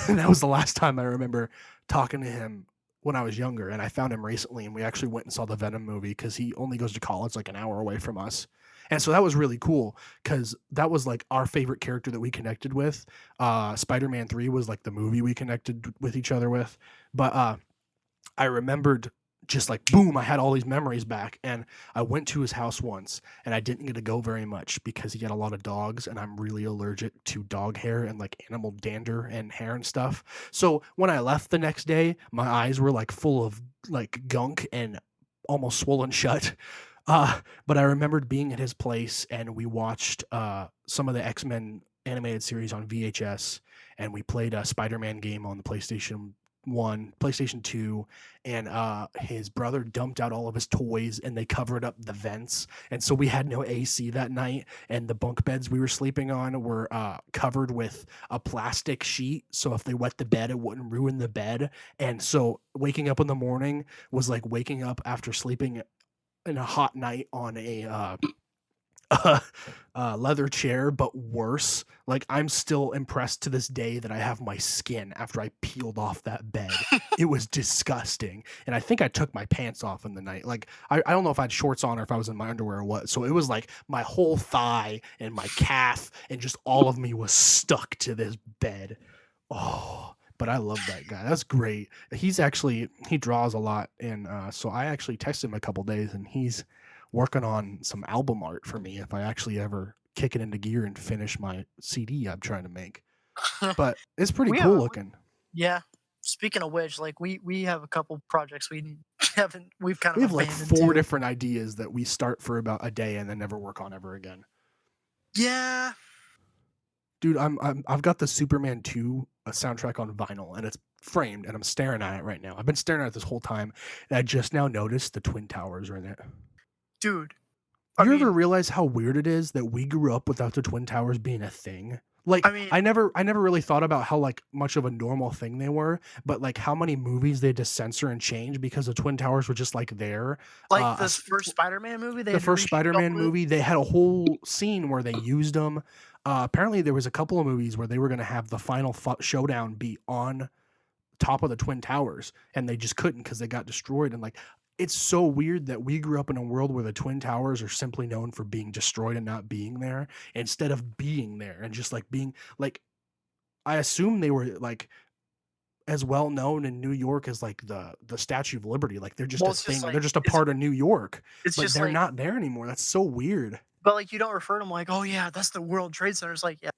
and that was the last time I remember talking to him when I was younger. And I found him recently, and we actually went and saw the Venom movie because he only goes to college like an hour away from us. And so that was really cool because that was like our favorite character that we connected with. Spider-Man 3 was like the movie we connected with each other with. But I remembered just like boom, I had all these memories back. And I went to his house once and I didn't get to go very much because he had a lot of dogs and I'm really allergic to dog hair and like animal dander and hair and stuff. So when I left the next day, my eyes were like full of like gunk and almost swollen shut. But I remembered being at his place and we watched some of the X-Men animated series on VHS, and we played a Spider-Man game on the PlayStation 1, PlayStation 2, and his brother dumped out all of his toys and they covered up the vents. And so we had no AC that night, and the bunk beds we were sleeping on were covered with a plastic sheet. So if they wet the bed, it wouldn't ruin the bed. And so waking up in the morning was like waking up after sleeping in a hot night on a leather chair, but worse. Like, I'm still impressed to this day that I have my skin after I peeled off that bed. It was disgusting. And I think I took my pants off in the night. Like, I don't know if I had shorts on or if I was in my underwear or what. So it was like my whole thigh and my calf and just all of me was stuck to this bed. Oh, but I love that guy. That's great. He draws a lot. And so I actually texted him a couple days, and he's working on some album art for me if I actually ever kick it into gear and finish my CD I'm trying to make. But it's pretty we have cool a looking. Yeah. Speaking of which, like we have a couple projects we've kind We of have like abandoned 4 too. different ideas that we start for about a day and then never work on ever again. Yeah. Dude, I've got the Superman 2 soundtrack on vinyl, and it's framed, and I'm staring at it right now. I've been staring at it this whole time, and I just now noticed the Twin Towers are in it. Dude, I You ever mean, realize how weird it is that we grew up without the Twin Towers being a thing? Like, I mean, I never really thought about how, like, much of a normal thing they were, but, like, how many movies they had to censor and change because the Twin Towers were just, like, there. like this As first Spider-Man movie, they the had to first reshoot all Spider-Man of it. movie, they had a whole scene where they used them. Apparently, there was a couple of movies where they were gonna have the final showdown be on top of the Twin Towers, and they just couldn't because they got destroyed. And like, it's so weird that we grew up in a world where the Twin Towers are simply known for being destroyed and not being there, instead of being there and just like being like. I assume they were like as well known in New York as like the Statue of Liberty. Like they're just Well, a it's just thing. They're like just a part of New York, it's but just they're like, not there anymore. That's so weird. but like you don't refer to them like, oh yeah, that's the World Trade Center. It's like, yeah,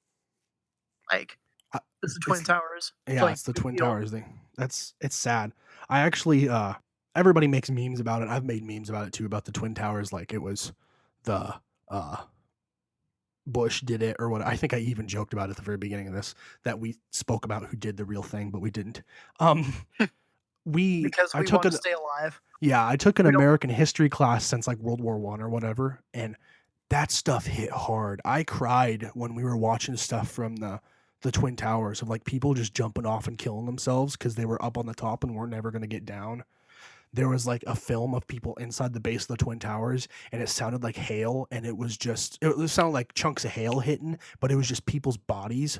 like I, it's the Twin it's Towers. It's Yeah, like it's the big Twin deal. Towers thing. It's sad. I actually everybody makes memes about it. I've made memes about it too, about the Twin Towers, like it was the uh Bush did it or what. I think I even joked about it at the very beginning of this, that we spoke about who did the real thing, but we didn't. Um we Because I we took want to an stay alive. Yeah, I took an We don't. American history class since like World War One or whatever, and that stuff hit hard. I cried when we were watching stuff from the Twin Towers of like people just jumping off and killing themselves because they were up on the top and weren't never gonna get down. There was like a film of people inside the base of the Twin Towers, and it sounded like hail, and it sounded like chunks of hail hitting, but it was just people's bodies.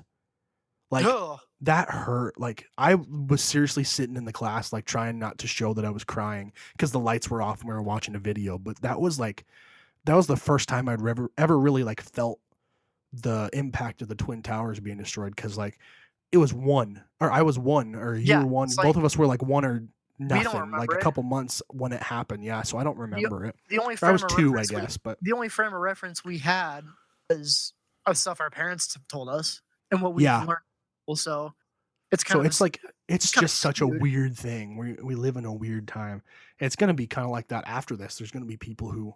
Like Ugh. that hurt. Like I was seriously sitting in the class, like trying not to show that I was crying because the lights were off and we were watching a video. But that was the first time I'd ever really like felt the impact of the Twin Towers being destroyed, because like it was one, or I was one, or you Yeah, were one. it's Both like of us were like one or we don't nothing, like remember a it. couple months when it happened. Yeah, so I don't The remember it. the only Or I frame was of two, I reference we guess, but the only frame of reference we had was of stuff our parents have told us and what we've yeah. learned. Also, it's kind So of it's like it's kind of just such a skewed. weird thing. We live in a weird time. It's gonna be kind of like that after this. There's gonna be people who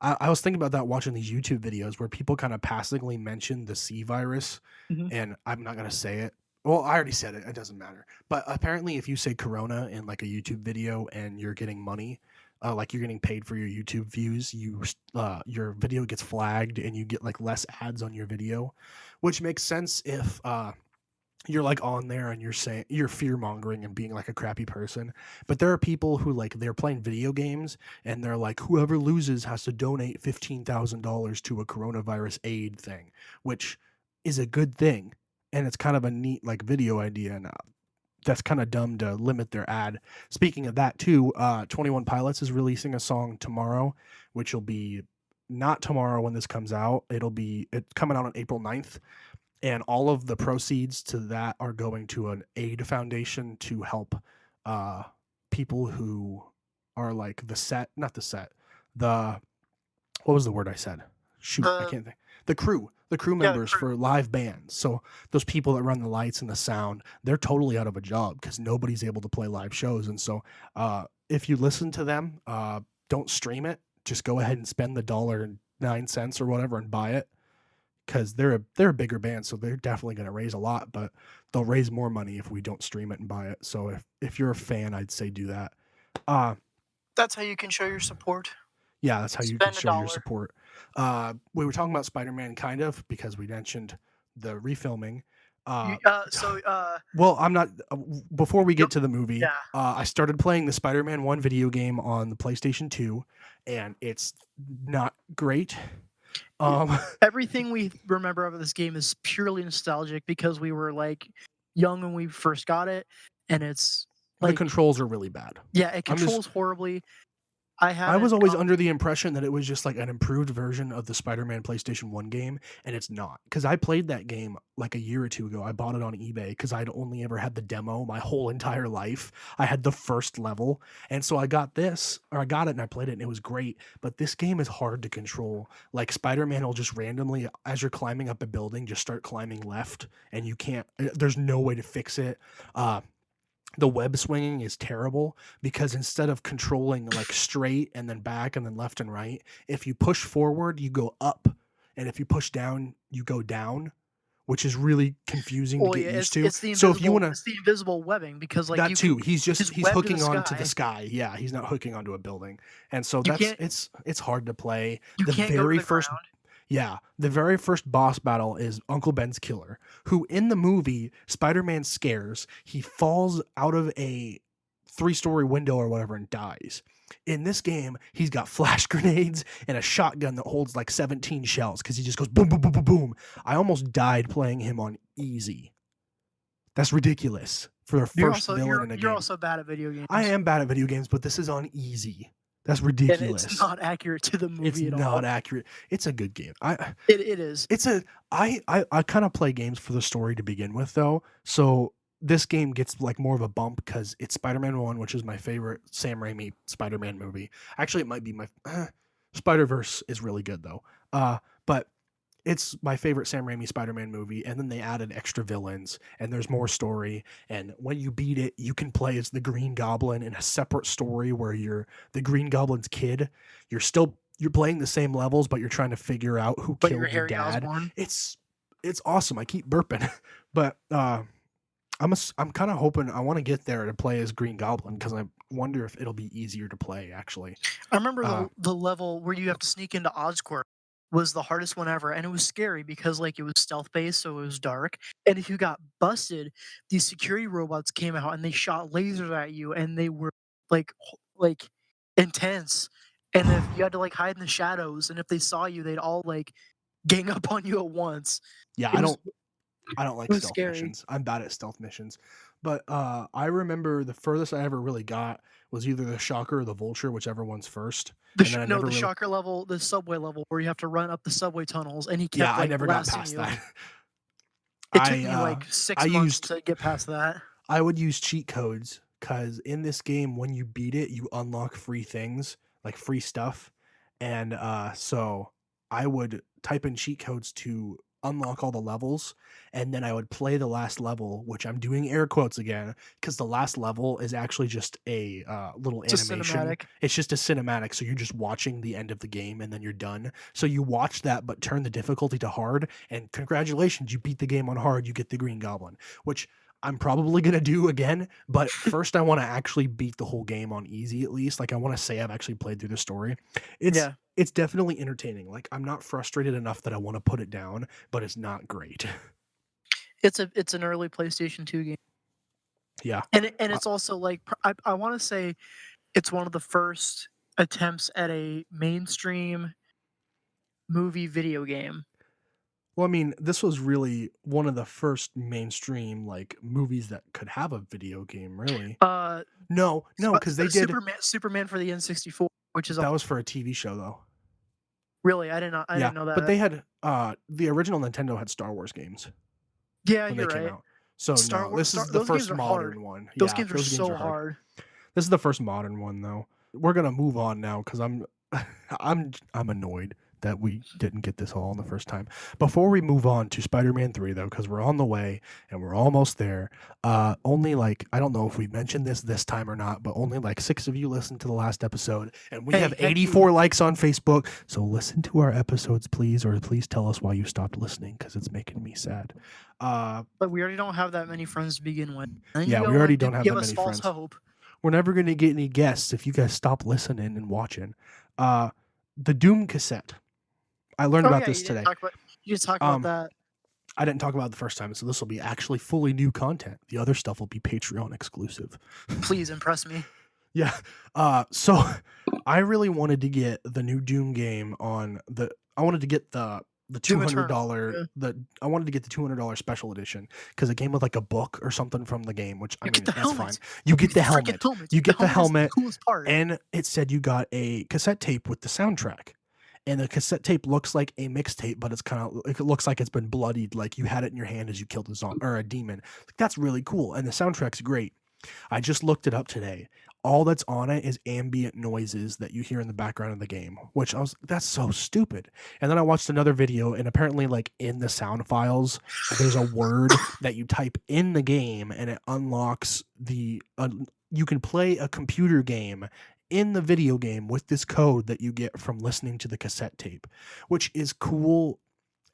I was thinking about that watching these YouTube videos where people kind of passively mention the C virus, Mhm. and I'm not gonna say it. Well, I already said it. It doesn't matter. But apparently, if you say Corona in like a YouTube video and you're getting money, like you're getting paid for your YouTube views, your video gets flagged and you get like less ads on your video, which makes sense if you're like on there and you're saying you're fear mongering and being like a crappy person. But there are people who like they're playing video games and they're like, whoever loses has to donate $15,000 to a coronavirus aid thing, which is a good thing. And it's kind of a neat like video idea. And that's kind of dumb to limit their ad. Speaking of that too, 21 Pilots is releasing a song tomorrow, which will be not tomorrow when this comes out. It's coming out on April 9th, and all of the proceeds to that are going to an aid foundation to help uh people who are like the what was the word I said? Shoot, I The can't think. The crew Yeah, the members crew. for live bands. So those people that run the lights and the sound, they're totally out of a job because nobody's able to play live shows. And so if you listen to them, don't stream it. Just go ahead and spend the $1.09 or whatever and buy it, because they're a bigger band, so they're definitely going to raise a lot, but they'll raise more money if we don't stream it and buy it. So if you're a fan, I'd say do that. Uh That's how you can show your support. yeah, that's how you can Spend a show your dollar. support. We were talking about Spider-Man kind of because we mentioned the refilming. You, Uh so well, I'm not before we you get to the movie, yeah. I started playing the Spider-Man 1 video game on the PlayStation 2, and it's not great. y- Um Everything we remember of this game is purely nostalgic because we were like young when we first got it, and it's the like controls are really bad. yeah, it I'm just controls horribly. I I was haven't always gone. under the impression that it was just like an improved version of the Spider-Man PlayStation 1 game, and it's not. Because I played that game like a year or two ago. I bought it on eBay because I'd only ever had the demo my whole entire life. I had the first level. And so I got I got it and I played it and it was great. But this game is hard to control. Like Spider-Man will just randomly, as you're climbing up a building, just start climbing left, and you can't, there's no way to fix it. Uh, the web swinging is terrible because instead of controlling like straight and then back and then left and right, if you push forward, you go up. And if you push down, you go down, which is really confusing to Well, get yeah, used to. So if you wanna it's the invisible webbing because like that you too, can he's just he's web to the hooking on to the sky. sky. Yeah, he's not hooking onto a building. And so You that's can't it's hard to play. you The can't go to very the first ground. Yeah, the very first boss battle is Uncle Ben's killer, who in the movie Spider-Man scares. He falls out of a three-story window or whatever and dies. In this game, he's got flash grenades and a shotgun that holds like 17 shells because he just goes boom, boom, boom, boom, boom. I almost died playing him on easy. That's ridiculous for the first villain in a You're game. also bad at video I games, am bad at video games, but this is on easy. That's and it's ridiculous. not accurate to the It's movie at not all. accurate. It's a good game. It is. It's a I kind of play games for the story to begin with though. So this game gets like more of a bump because it's Spider-Man 1, which is my favorite Sam Raimi Spider-Man movie. Actually, it might be my Spider-Verse is really good though. But it's my favorite Sam Raimi Spider-Man movie, and then they added extra villains, and there's more story. And when you beat it, you can play as the Green Goblin in a separate story where you're the Green Goblin's kid. You're playing the same levels, but you're trying to figure out who But you're killed your Harry dad. Osborn. It's awesome. I keep burping, but I'm kind of hoping I want to get there to play as Green Goblin because I wonder if it'll be easier to play actually. I remember Uh, the level where you have to sneak into Oscorp was the hardest one ever, and it was scary because like it was stealth based, so it was dark. And if you got busted, these security robots came out and they shot lasers at you, and they were like like intense. And if you had to like hide in the shadows, and if they saw you, they'd all like gang up on you at once. yeah, It was I don't it like was stealth scary. missions. I'm bad at stealth missions. But I remember the furthest I ever really got was either the Shocker or the Vulture, whichever one's first. And then I No, never the really shocker level, the subway level where you have to run up the subway tunnels, and he Yeah, kept I like never got blasting past you. that. It took I me like I 6 months used to get past that. I would use cheat codes because in this game, when you beat it, you unlock free things, like free stuff. And so I would type in cheat codes to unlock all the levels, and then I would play the last level, which I'm doing air quotes again, because the last level is actually just a little It's a animation. cinematic. It's just a cinematic, so you're just watching the end of the game and then you're done. So you watch that, but turn the difficulty to hard, and congratulations, you beat the game on hard, you get the Green Goblin, which I'm probably gonna do again, but first I want to actually beat the whole game on easy at least. Like I want to say I've actually played through the story. It's Yeah. it's definitely entertaining. Like I'm not frustrated enough that I want to put it down, but it's not great. It's an early PlayStation 2 game. Yeah. And Uh, it's also like I wanna say it's one of the first attempts at a mainstream movie video game. well, I mean, this was really one of the first mainstream like movies that could have a video game, really. Uh, No, because they did. Superman for the N64, which is a That was for a TV show though. really, I Yeah, didn't know but that. they had the original Nintendo had Star Wars games Yeah, when they you're came right. out. So Star no, Wars this Star is the those games first are hard. modern one. Those Yeah, games are those games so are hard. hard. This is the first modern one though. We're gonna move on now because I'm annoyed that we didn't get this all in the first time. Before we move on to Spider-Man 3 though, because we're on the way and we're almost there. Only like I don't know if we mentioned this time or not, but only like 6 of you listened to the last episode, and we Hey, have heck you. 84 likes on Facebook. So listen to our episodes, please, or please tell us why you stopped listening because it's making me sad. But we already don't have that many friends to begin with. And you Yeah, we go already and don't have give that us many false friends. hope. We're never going to get any guests if you guys stop listening and watching. Uh, the Doom cassette. I learned Oh about yeah, this today. you didn't talk about Um, that. I didn't talk about it the first time, so this will be actually fully new content. The other stuff will be Patreon exclusive. Please impress me. Yeah. So I really wanted to get the new Doom game on the. I wanted to get the Doom Eternal. $200 Yeah. I wanted to get the $200 special edition because it came with like a book or something from the game, which I You get mean the that's fine. helmet. You get the Freaking helmet. helmet. You get the Is the helmet, coolest part. and it said you got a cassette tape with the soundtrack. And the cassette tape looks like a mixtape, but it looks like it's been bloodied, like you had it in your hand as you killed a zombie or a demon. Like, that's really cool, and the soundtrack's great. I just looked it up today. All that's on it is ambient noises that you hear in the background of the game, which that's so stupid. And then I watched another video, and apparently, like in the sound files, there's a word that you type in the game, and it unlocks you can play a computer game in the video game with this code that you get from listening to the cassette tape, which is cool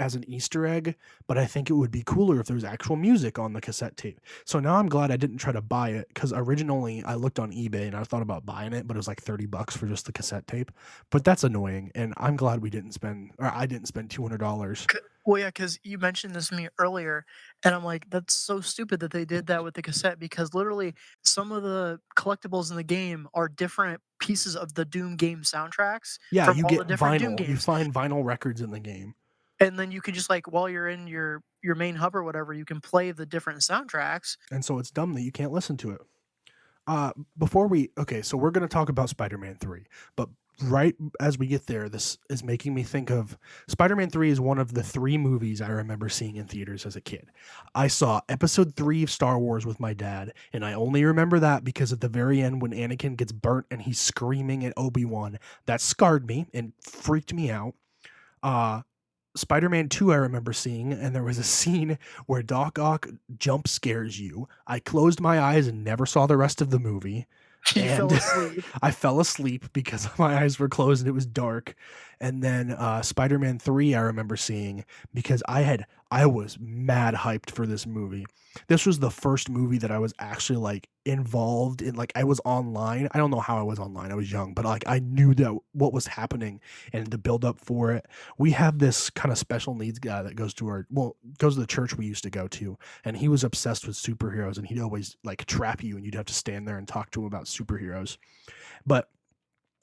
as an Easter egg, but I think it would be cooler if there was actual music on the cassette tape. So now I'm glad I didn't try to buy it because originally I looked on eBay and I thought about buying it, but it was like $30 for just the cassette tape. But that's annoying, and I'm glad I didn't spend $200. Well, yeah, because you mentioned this to me earlier, and I'm like, that's so stupid that they did that with the cassette because literally some of the collectibles in the game are different pieces of the Doom game soundtracks Yeah, from you all the get different Doom vinyl. You games. find vinyl records in the game. And then you can just like while you're in your main hub or whatever, you can play the different soundtracks. And so it's dumb that you can't listen to it. Before we okay, so we're gonna talk about Spider-Man 3, but right as we get there, this is making me think of Spider-Man 3 is one of the 3 movies I remember seeing in theaters as a kid. I saw episode 3 of Star Wars with my dad, and I only remember that because at the very end when Anakin gets burnt and he's screaming at Obi-Wan, that scarred me and freaked me out. Uh Spider-Man 2 I remember seeing, and there was a scene where Doc Ock jump scares you. I closed my eyes and never saw the rest of the movie, You and fell asleep. I fell asleep because my eyes were closed and it was dark. And then Spider-Man 3 I remember seeing because I was mad hyped for this movie. This was the first movie that I was actually like involved in, like I was online. I don't know how I was online. I was young, but like I knew that what was happening and the build up for it. We have this kind of special needs guy that goes to the church we used to go to, and he was obsessed with superheroes, and he'd always like trap you and you'd have to stand there and talk to him about superheroes. But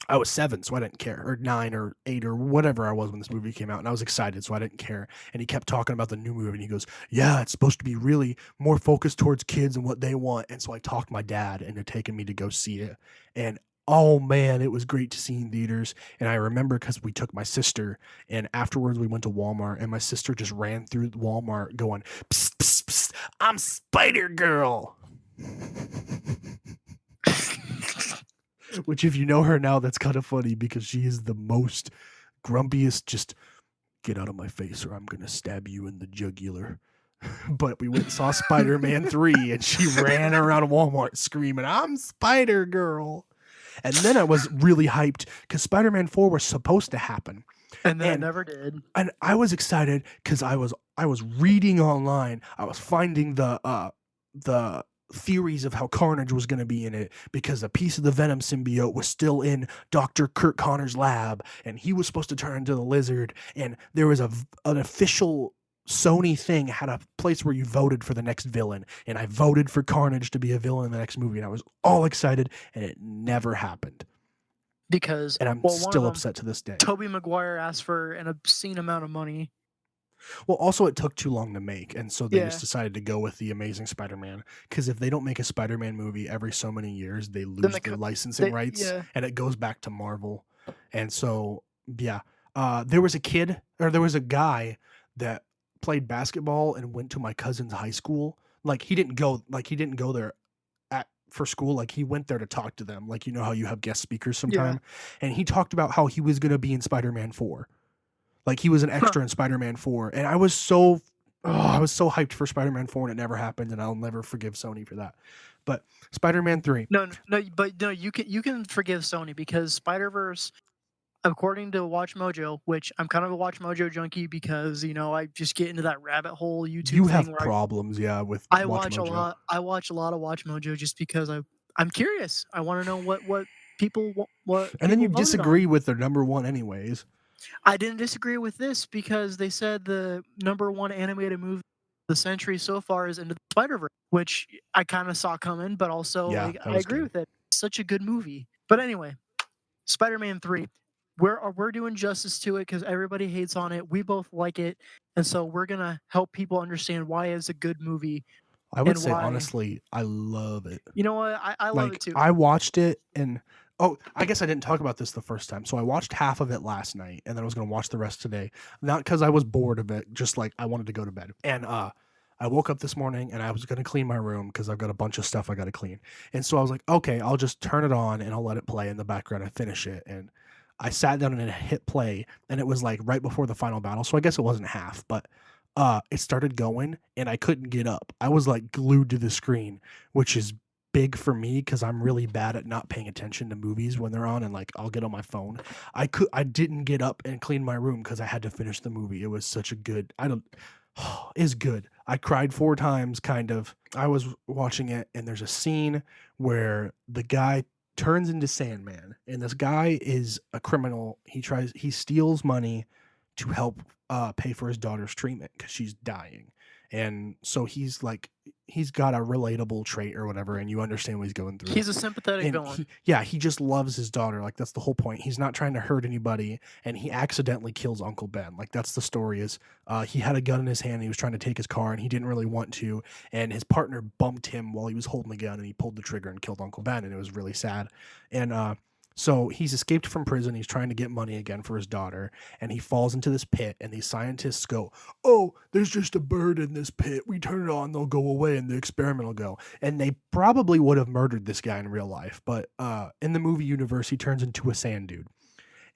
I was 7, so I didn't care, or 9 or 8 or whatever I was when this movie came out, and I was excited, so I didn't care. And he kept talking about the new movie, and he goes, "Yeah, it's supposed to be really more focused towards kids and what they want." And so I talked my dad into taking me to go see it, and oh man, it was great to see in theaters. And I remember because we took my sister, and afterwards we went to Walmart, and my sister just ran through Walmart going, "Psst, psst, psst, I'm Spider Girl." Which, if you know her now, that's kind of funny because she is the most grumpiest, just get out of my face or I'm going to stab you in the jugular. But we went and saw Spider Man 3 and she ran around Walmart screaming, "I'm Spider Girl." And then I was really hyped because Spider Man 4 was supposed to happen. And then it And never did. and I was excited because I was reading online. I was finding the theories of how Carnage was going to be in it because a piece of the Venom symbiote was still in Dr. Kurt Connor's lab, and he was supposed to turn into the Lizard. And there was an official Sony thing had a place where you voted for the next villain, and I voted for Carnage to be a villain in the next movie, and I was all excited, and it never happened. Because, And I'm well, one of still them, upset to this day. Tobey Maguire asked for an obscene amount of money. Well, also it took too long to make, and so they Yeah. just decided to go with the Amazing Spider-Man. Because if they don't make a Spider-Man movie every so many years, they Then lose they their co licensing rights, yeah. and it goes back to Marvel. And so, yeah, there was a guy that played basketball and went to my cousin's high school. He didn't go there for school. Like he went there to talk to them. Like you know how you have guest speakers Yeah. sometime, and he talked about how he was going to be in Spider-Man 4. Like he was an Huh. extra in Spider-Man 4, and I was so hyped for Spider-Man 4, and it never happened, and I'll never forgive Sony for that. But Spider-Man 3, No, you can forgive Sony because Spider-Verse, according to Watch Mojo, which I'm kind of a Watch Mojo junkie because, you know, I just get into that rabbit hole YouTube you thing have where problems, yeah, with I Watch watch a Mojo. lot I watch a lot of Watch Mojo just because I'm curious. I wanna know what And then you people voted on. disagree with their number one anyways. I didn't disagree with this because they said the number 1 animated movie of the century so far is Into the Spider-Verse, which I kinda saw coming, but also, Yeah, like, that I was agree good. with it. Such a good movie. But anyway, Spider-Man 3, we're doing justice to it because everybody hates on it. We both like it, and so we're gonna help people understand why it's a good movie I would and say why honestly, I love it. you know what? I love it Like, too. I watched it and oh, I guess I didn't talk about this the first time. So I watched half of it last night, and then I was gonna watch the rest today. Not because I was bored of it, just like I wanted to go to bed. And I woke up this morning and I was gonna clean my room because I've got a bunch of stuff I gotta clean. And so I was like, okay, I'll just turn it on and I'll let it play in the background and finish it. And I sat down and it hit play, and it was like right before the final battle. So I guess it wasn't half, but it started going and I couldn't get up. I was like glued to the screen, which is big for me because I'm really bad at not paying attention to movies when they're on, and like I'll get on my phone. I didn't get up and clean my room because I had to finish the movie. It was such a good. I don't. Is good. I cried 4 times, kind of. I was watching it, and there's a scene where the guy turns into Sandman, and this guy is a criminal. He steals money to help pay for his daughter's treatment because she's dying, and so he's got a relatable trait or whatever, and you understand what he's going through. He's a sympathetic And villain. he just loves his daughter. Like that's the whole point. He's not trying to hurt anybody, and he accidentally kills Uncle Ben. Like that's the story. Is he had a gun in his hand, and he was trying to take his car, and he didn't really want to, and his partner bumped him while he was holding the gun, and he pulled the trigger and killed Uncle Ben, and it was really sad. And so he's escaped from prison. He's trying to get money again for his daughter, and he falls into this pit. And these scientists go, "Oh, there's just a bird in this pit. We turn it on, they'll go away, and the experiment will go." And they probably would have murdered this guy in real life, but in the movie universe, he turns into a sand dude.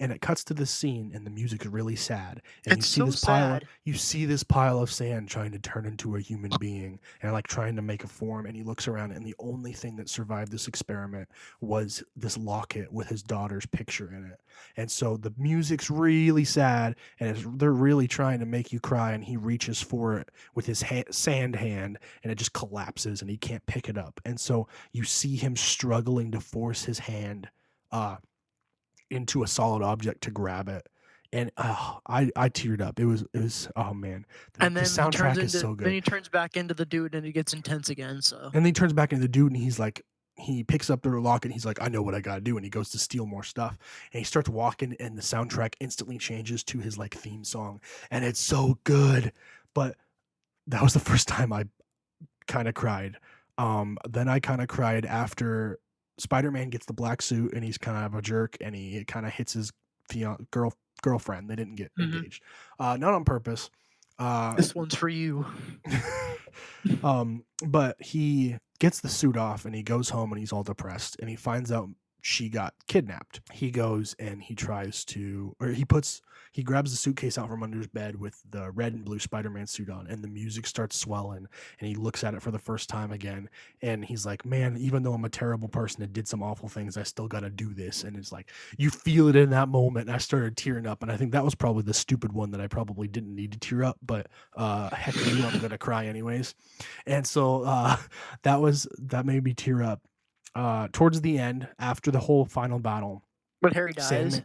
And it cuts to this scene, and the music is really sad, and It's so sad. you see this pile of sand trying to turn into a human being, and like trying to make a form. And he looks around, and the only thing that survived this experiment was this locket with his daughter's picture in it. And so the music's really sad, and they're really trying to make you cry, and he reaches for it with his sand hand, and it just collapses, and he can't pick it up. And so you see him struggling to force his hand into a solid object to grab it. And I teared up. It was oh man, And the then he turns soundtrack is into so then good. he turns back into the dude and it gets intense again, so And then he turns back into the dude, and he's like, he picks up the lock, and he's like, I know what I gotta do. And he goes to steal more stuff, and he starts walking, and the soundtrack instantly changes to his like theme song, and it's so good. But that was the first time I kind of cried. Then I kind of cried after Spider-Man gets the black suit, and he's kind of a jerk, and he kind of hits his girlfriend. They didn't get Mhm. engaged, not on purpose. This one's for you. But he gets the suit off, and he goes home, and he's all depressed, and he finds out she got kidnapped. He goes and he tries to, or he grabs the suitcase out from under his bed with the red and blue Spider-Man suit on, and the music starts swelling, and he looks at it for the first time again, and he's like, man, even though I'm a terrible person that did some awful things, I still gotta do this. And it's like, you feel it in that moment, and I started tearing up, and I think that was probably the stupid one that I probably didn't need to tear up, but heck you, I'm gonna cry anyways. And so that made me tear up. Towards the end, after the whole final battle, But Harry dies. Sandman,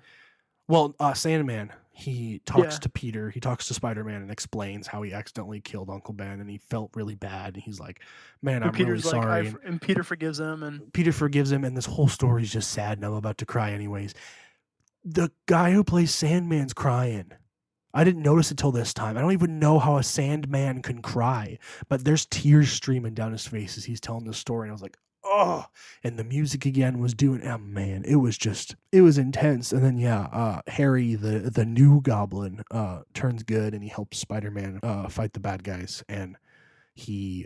Sandman, he talks Yeah. to Peter, he talks to Spider-Man, and explains how he accidentally killed Uncle Ben, and he felt really bad. And he's like, "Man, And I'm really Peter's like, sorry." And and Peter forgives him, and Peter forgives him, and this whole story is just sad, and I'm about to cry anyways. The guy who plays Sandman's crying. I didn't notice it till this time. I don't even know how a Sandman can cry, but there's tears streaming down his face as he's telling the story. And I was like, oh, and the music again was doing, oh man, it was intense. And then, yeah, Harry, the new goblin, turns good, and he helps Spider-Man, fight the bad guys. And he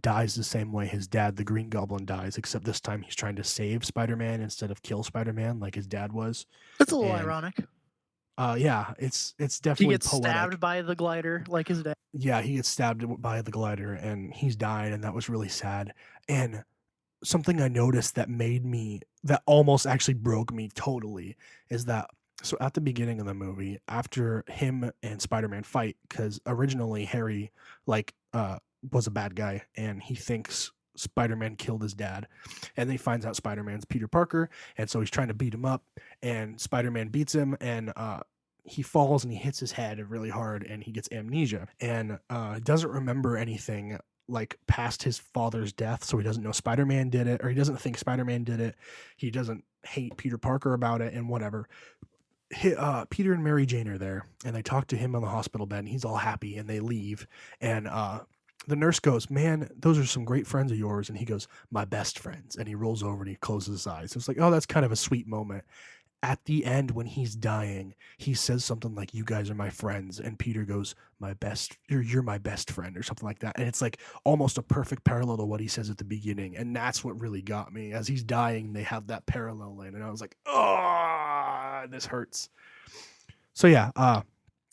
dies the same way his dad, the Green Goblin, dies, except this time he's trying to save Spider-Man instead of kill Spider-Man like his dad was. it's a little And ironic. yeah, it's He definitely gets poetic. stabbed by the glider like his dad. Yeah, he gets stabbed by the glider, and he's died, and that was really sad. And something I noticed that almost actually broke me totally is that, so at the beginning of the movie, after him and Spider-Man fight, because originally Harry like was a bad guy, and he thinks Spider-Man killed his dad, and then he finds out Spider-Man's Peter Parker, and so he's trying to beat him up, and Spider-Man beats him, and he falls, and he hits his head really hard, and he gets amnesia, and doesn't remember anything like past his father's death, so he doesn't know Spider-Man did it, or he doesn't think Spider-Man did it. He doesn't hate Peter Parker about it, and whatever. Peter and Mary Jane are there, and they talk to him on the hospital bed, and he's all happy, and they leave, and the nurse goes, man, those are some great friends of yours, and he goes, my best friends, and he rolls over and he closes his eyes. It's like, oh, that's kind of a sweet moment. At the end, when he's dying, he says something like, you guys are my friends, and Peter goes, you're my best friend, or something like that. And it's like almost a perfect parallel to what he says at the beginning, and that's what really got me. As he's dying, they have that parallel in, and I was like, oh, this hurts. So yeah,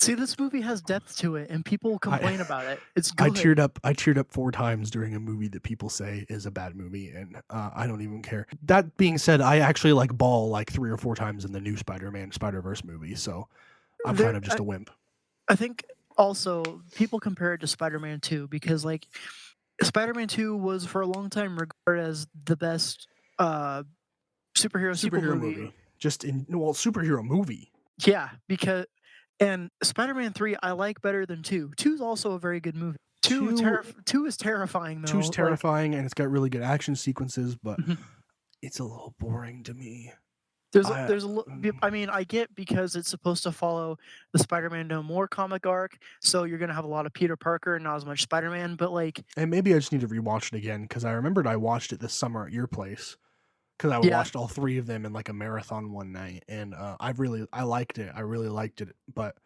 See, this movie has depth to it, and people I complain about it. It's I good. teared up. I teared up 4 times during a movie that people say is a bad movie, and, I don't even care. That being said, I actually, like, bawl, like, 3 or 4 times in the new Spider-Man Spider-Verse movie, so I'm kind There, of just a wimp. I think also people compare it to Spider-Man 2 because like Spider-Man 2 was for a long time regarded as the best uh superhero sequel Superhero movie. movie. Just in well, superhero movie. Yeah, because and Spider-Man 3 I like better than 2. 2 is also a very good movie. 2 2 is terrifying Two's though. Like terrifying, and it's got really good action sequences, but mhm. it's a little boring to me. I There's a I mean, I get because it's supposed to follow the Spider-Man No More comic arc, so you're gonna have a lot of Peter Parker and not as much Spider-Man, but like and maybe I just need to rewatch it again because I remembered I watched it this summer at your place because I yeah, watched all 3 of them in, like, a marathon one night, and, I liked it. I really liked it, but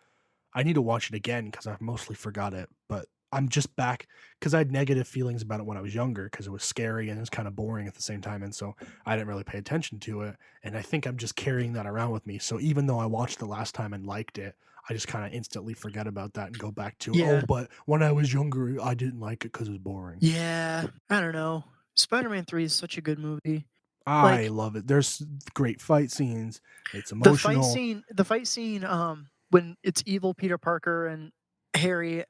I need to watch it again because I've mostly forgot it, but I'm just back because I had negative feelings about it when I was younger because it was scary and it was kinda boring at the same time, and so I didn't really pay attention to it, and I think I'm just carrying that around with me, so even though I watched it last time and liked it, I just kinda instantly forget about that and go back to, "Oh, yeah. but when I was younger, I didn't like it because it was boring." Yeah, I don't know. Spider-Man 3 is such a good movie. I Like, love it. There's great fight scenes, it's emotional, the fight scene, when it's evil Peter Parker and Harry,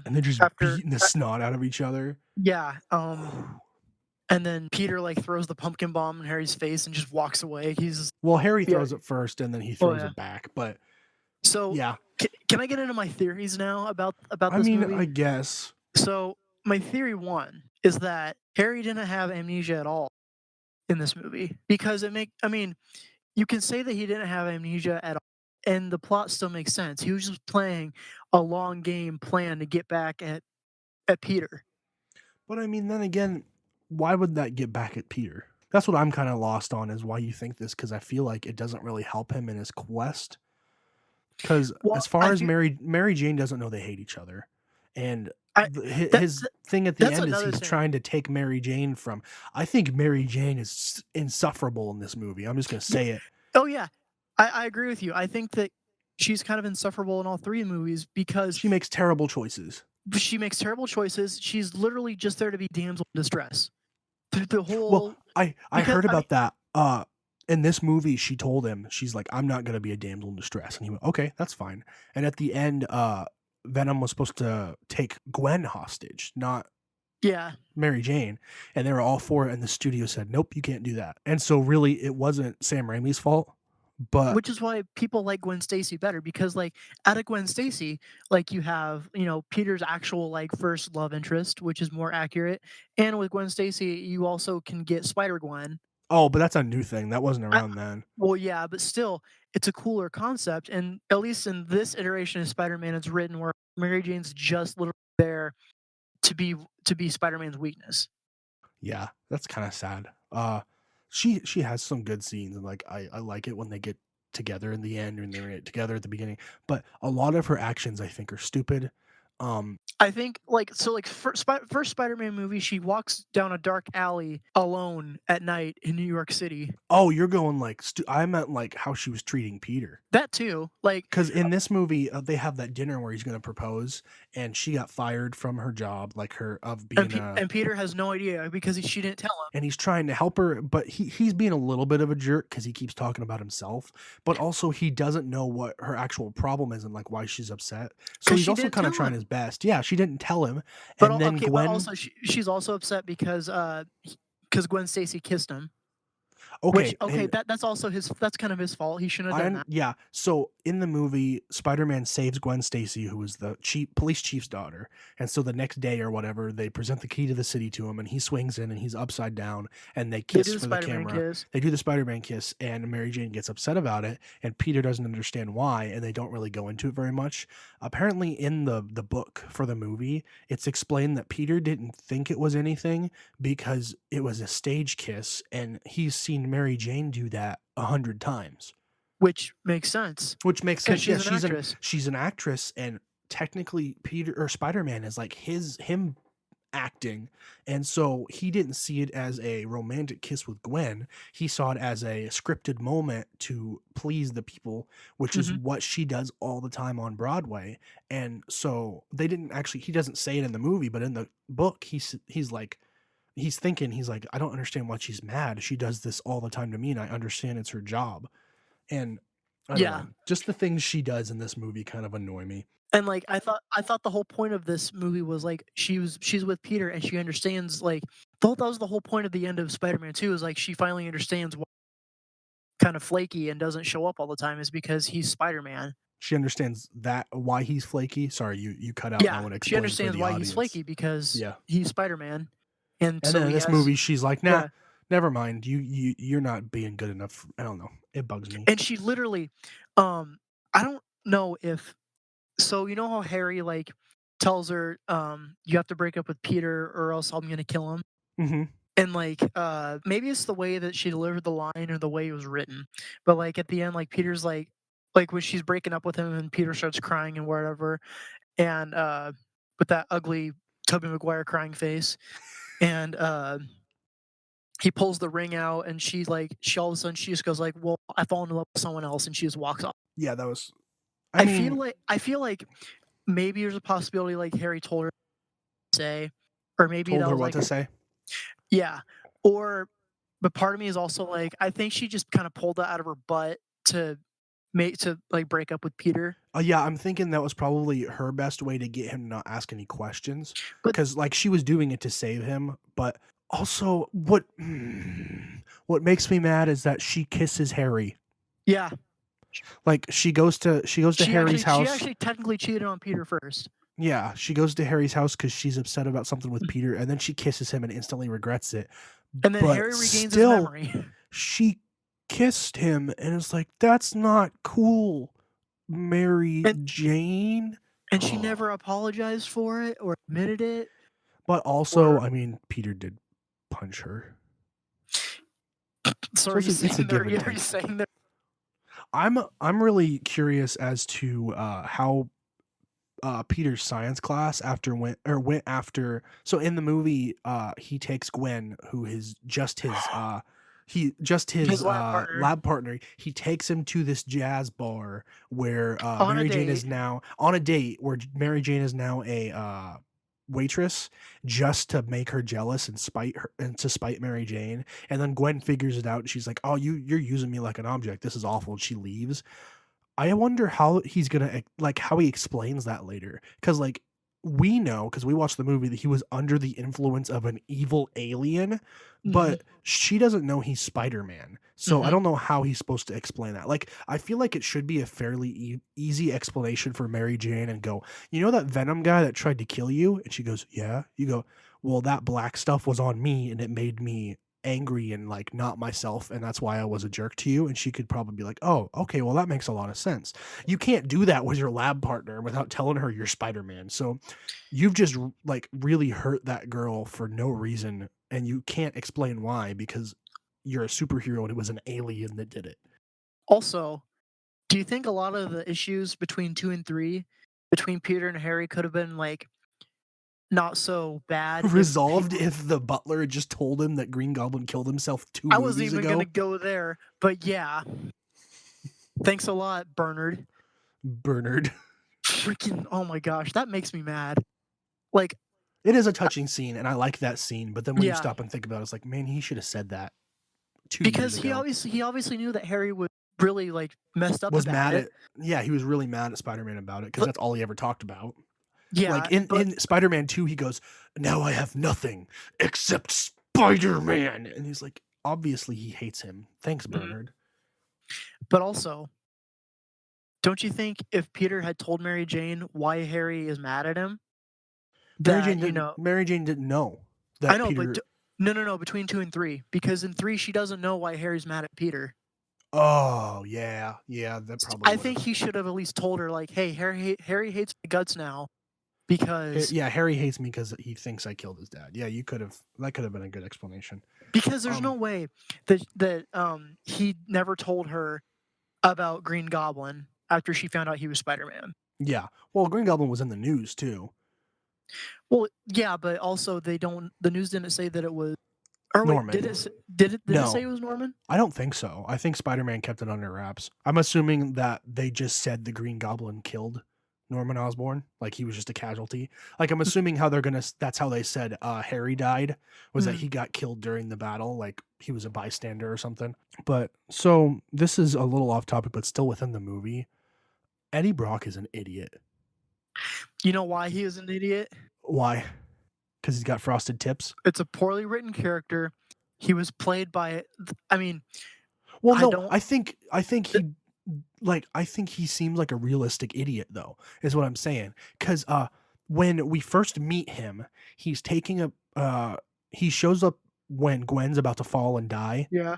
and they're just after beating the snot out of each other. yeah, and then Peter, like, throws the pumpkin bomb in Harry's face and just walks away. He's Well, Harry yeah. throws it first, and then he Oh, throws yeah. it back, but So, yeah. can I get into my theories now about I this mean, movie? I guess. So, my theory 1 is that Harry didn't have amnesia at all in this movie because I mean, you can say that he didn't have amnesia at all, and the plot still makes sense. He was just playing a long game plan to get back at Peter. But I mean, then again, why would that get back at Peter? That's what I'm kind of lost on is why you think this because I feel like it doesn't really help him in his quest. Because Well, as far I as feel Mary Jane doesn't know they hate each other, and I that his thing at the that's end is another he's thing. trying to take Mary Jane from. I think Mary Jane is insufferable in this movie. I'm just gonna Yeah, say it. oh, yeah. I agree with you. I think that she's kind of insufferable in all 3 movies because She makes terrible choices. she makes terrible choices. She's literally just there to be damsel in distress through the Well, whole I because heard I mean about that. In this movie, she told him, she's like, "I'm not gonna be a damsel in distress," and he went, "Okay, that's fine." And at the end, Venom was supposed to take Gwen hostage, not yeah. Mary Jane, and they were all for it, and the studio said, "Nope, you can't do that." And so, really, it wasn't Sam Raimi's fault, but Which is why people like Gwen Stacy better because, like, out of Gwen Stacy, like, you have, Peter's actual, like, first love interest, which is more accurate, and with Gwen Stacy, you also can get Spider-Gwen. oh, but that's a new thing. That wasn't I around then. Well, yeah, but still, it's a cooler concept, and at least in this iteration of Spider-Man, it's written where Mary Jane's just literally there to be to be Spider-Man's weakness. Yeah, that's kinda sad. She has some good scenes, and, like, I like it when they get together in the end and they're together at the beginning, but a lot of her actions, I think, are stupid. Um, I think, like so, like, first Spider-Man movie, she walks down a dark alley alone at night in New York City. oh, you're going, like, I meant, like, how she was treating Peter. That too, like, 'Cause in this movie, they have that dinner where he's gonna propose, and she got fired from her job, like, her of being a And Peter has no idea because she didn't tell him. and he's trying to help her, but he's being a little bit of a jerk because he keeps talking about himself, but also he doesn't know what her actual problem is and, like, why she's upset. So Because he's she also didn't kinda tell trying him. his best. Yeah, she didn't tell him, But and then okay, but Gwen also she's also upset because Gwen Stacy kissed him. Which okay, okay, and that's also that's kind of his fault. He shouldn't have done that. yeah. So in the movie, Spider-Man saves Gwen Stacy, who was the police chief's daughter. And so the next day or whatever, they present the key to the city to him, and he swings in, and he's upside down, and they They do kiss the for the Spider-Man camera. kiss, They do the Spider-Man kiss, and Mary Jane gets upset about it, and Peter doesn't understand why, and they don't really go into it very much. Apparently, in the book for the movie, it's explained that Peter didn't think it was anything because it was a stage kiss, and he's seen Mary Jane do that 100 times, which makes sense which makes because sense. Yeah, she's an actress. she's an actress, and technically Peter or Spider-Man is like him acting. And so he didn't see it as a romantic kiss with Gwen. He saw it as a scripted moment to please the people, which is Mhm. what she does all the time on Broadway. And so they didn't actually, he doesn't say it in the movie, but in the book, he's like, he's like, I don't understand why she's mad. She does this all the time to me, and I understand it's her job. And I don't Yeah. know, just the things she does in this movie kind of annoy me. And, like, I thought the whole point of this movie was, like, she's with Peter and she understands, like, that was the whole point of the end of Spider-Man 2 is, like, she finally understands why kind of flaky and doesn't show up all the time is because he's Spider-Man. She understands that why he's flaky. Sorry, you cut out, and I Yeah, wanna she explain for understands the why he's audience. flaky because Yeah. he's Spider-Man, and And so then in he this has movie, she's like, "Nah, yeah, never mind. You're not being good enough." I don't know. It bugs me. and she literally, um, I don't know if so you know how Harry, like, tells her, "You have to break up with Peter or else I'm gonna kill him?" Mhm. And, like, maybe it's the way that she delivered the line or the way it was written, but, like, at the end, like, Peter's like, when she's breaking up with him and Peter starts crying and whatever, and, with that ugly Tobey Maguire crying face, and, he pulls the ring out and she all of a sudden she just goes like, "Well, I fall in love with someone else," and she just walks off. Yeah, that was I mean, I feel like maybe there's a possibility like Harry told her to say, or maybe told that her was what like to say. yeah, or but part of me is also like, I think she just kinda pulled that out of her butt to like, break up with Peter, Yeah, I'm thinking that was probably her best way to get him to not ask any questions, but because like, she was doing it to save him, but also what makes me mad is that she kisses Harry. yeah, Like, she goes to Harry's she house. actually technically cheated on Peter first, Yeah, she goes to Harry's house because she's upset about something with Peter, and then she kisses him and instantly regrets it. and then But Harry regains his still, memory, she kissed him, and it's like, "That's not cool, Mary and Jane." she never apologized for it or admitted it But also, or I mean, Peter did punch her. so So are you it's a saying give there and are you take. saying that I'm really curious as to, how Peter's science class went after, so in the movie, he takes Gwen, who is just his his lab partner lab partner. He takes him to this jazz bar where on a Mary Jane date is now on a date where Mary Jane is now a waitress, just to make her jealous and spite her and to spite Mary Jane. And then Gwen figures it out and she's like, "Oh, you're using me like an object. This is awful." And she leaves. I wonder how he's gonna like how he explains that later, because like we know because we watched the movie that he was under the influence of an evil alien, Mhm, but she doesn't know he's Spider-Man. So I mhm. don't know how he's supposed to explain that. Like I feel like it should be a fairly easy explanation for Mary Jane and go, you know that Venom guy that tried to kill you, and she goes, yeah. You go, well that black stuff was on me and it made me angry and like not myself, and that's why I was a jerk to you. And she could probably be like, oh okay, well that makes a lot of sense. You can't do that with your lab partner without telling her you're Spider-Man. So you've just like really hurt that girl for no reason, and you can't explain why, because you're a superhero and it was an alien that did it. Also, do you think a lot of the issues between 2 and 3, between Peter and Harry could have been, like, not so bad if he Resolved if the butler had just told him that Green Goblin killed himself two I wasn't movies even gonna ago. go there, but yeah. Thanks a lot, Bernard. Bernard. Freaking oh my gosh, that makes me mad. Like, It is a touching scene, and I like that scene, but then when you yeah, stop and think about it, it's like, man, he should have said that 2 years because ago. he obviously knew that Harry was really, like, messed up Was about mad it, at Yeah, he was really mad at Spider-Man about it because but that's all he ever talked about. Like yeah, but in Spider-Man 2, he goes, "Now I have nothing except Spider-Man." And he's like, obviously he hates him. Thanks, mhm, Bernard. but also, don't you think if Peter had told Mary Jane why Harry is mad at him, that, Mary Jane didn't know I that know, but Peter. no, no, no, between 2 and 3, because in 3, she doesn't know why Harry's mad at Peter. Oh, yeah. Yeah, that probably I would think have. he should have at least told her, like, "Hey, Harry hates my guts now because Yeah, Harry hates me because he thinks I killed his dad. Yeah, that could have been a good explanation. there's no way that he never told her about Green Goblin after she found out he was Spider-Man." Yeah. Well, Green Goblin was in the news too. Well, yeah, but also they don't the news didn't say that it was or wait, did it Norman. s did it say No, it was Norman? I don't think so. I think Spider-Man kept it under wraps. I'm assuming that they just said the Green Goblin killed Norman Osborn, like he was just a casualty. Like I'm assuming how they're gonna. That's how they said Harry died, was that Mhm. he got killed during the battle, like he was a bystander or something. But so this is a little off topic, but still within the movie. Eddie Brock is an idiot. You know why he is an idiot? Why? Because he's got frosted tips. It's a poorly written character. He was played by I mean, Well, I no, don't I think th I think he seems like a realistic idiot though, is what I'm saying. Cause when we first meet him, he's taking a he shows up when Gwen's about to fall and die, yeah,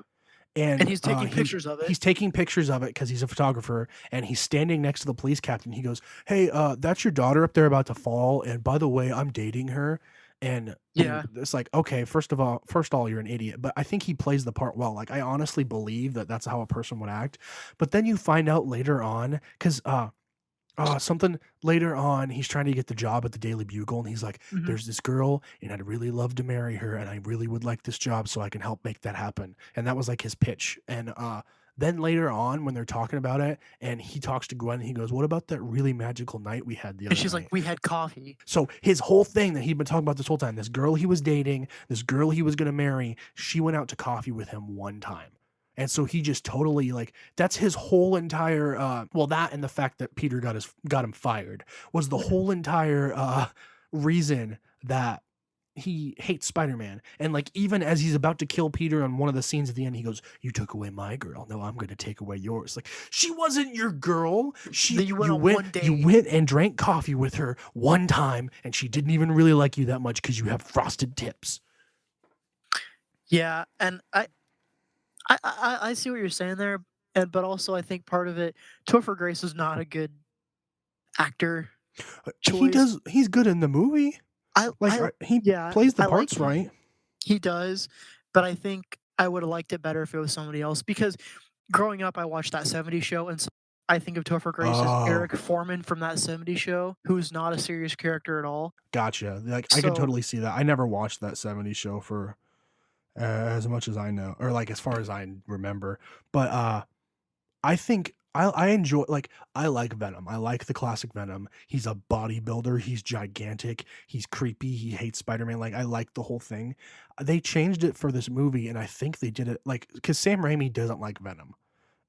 and and he's taking pictures of it. he's taking pictures of it because he's a photographer, and he's standing next to the police captain. He goes, "Hey, that's your daughter up there about to fall, and by the way, I'm dating her." And Yeah. it's like, okay, first of all, you're an idiot. But I think he plays the part well. Like I honestly believe that that's how a person would act. But then you find out later on, because something later on, he's trying to get the job at the Daily Bugle, and he's like, Mhm. "There's this girl, and I'd really love to marry her, and I really would like this job, so I can help make that happen." And that was like his pitch. And then later on, when they're talking about it, and he talks to Gwen, he goes, "What about that really magical night we had the And other she's like, night?" "We had coffee." So his whole thing that he'd been talking about this whole time, this girl he was dating, this girl he was gonna marry, she went out to coffee with him one time. And so he just totally like that's his whole entire well, that and the fact that Peter got him fired was the whole entire reason that he hates Spider-Man. And like even as he's about to kill Peter on one of the scenes at the end, he goes, "You took away my girl. No, I'm gonna take away yours." Like, she wasn't your girl. Then you went on one You date. went and drank coffee with her one time, and she didn't even really like you that much because you have frosted tips. Yeah, and I see what you're saying there, and but also I think part of it, Topher Grace is not a good actor choice. He's good in the movie. Like I he yeah, plays the I like parts right. he does, but I think I would have liked it better if it was somebody else because growing up, I watched that '70s show, and so I think of Topher Grace as Oh, Eric Foreman from that '70s show, who's not a serious character at all. gotcha. Like I could So totally see that. I never watched that '70s show for as much as I know, or like as far as I remember. But I think I enjoy like I like Venom. I like the classic Venom. He's a bodybuilder. He's gigantic. He's creepy. He hates Spider-Man. Like I like the whole thing. They changed it for this movie, and I think they did it like because Sam Raimi doesn't like Venom,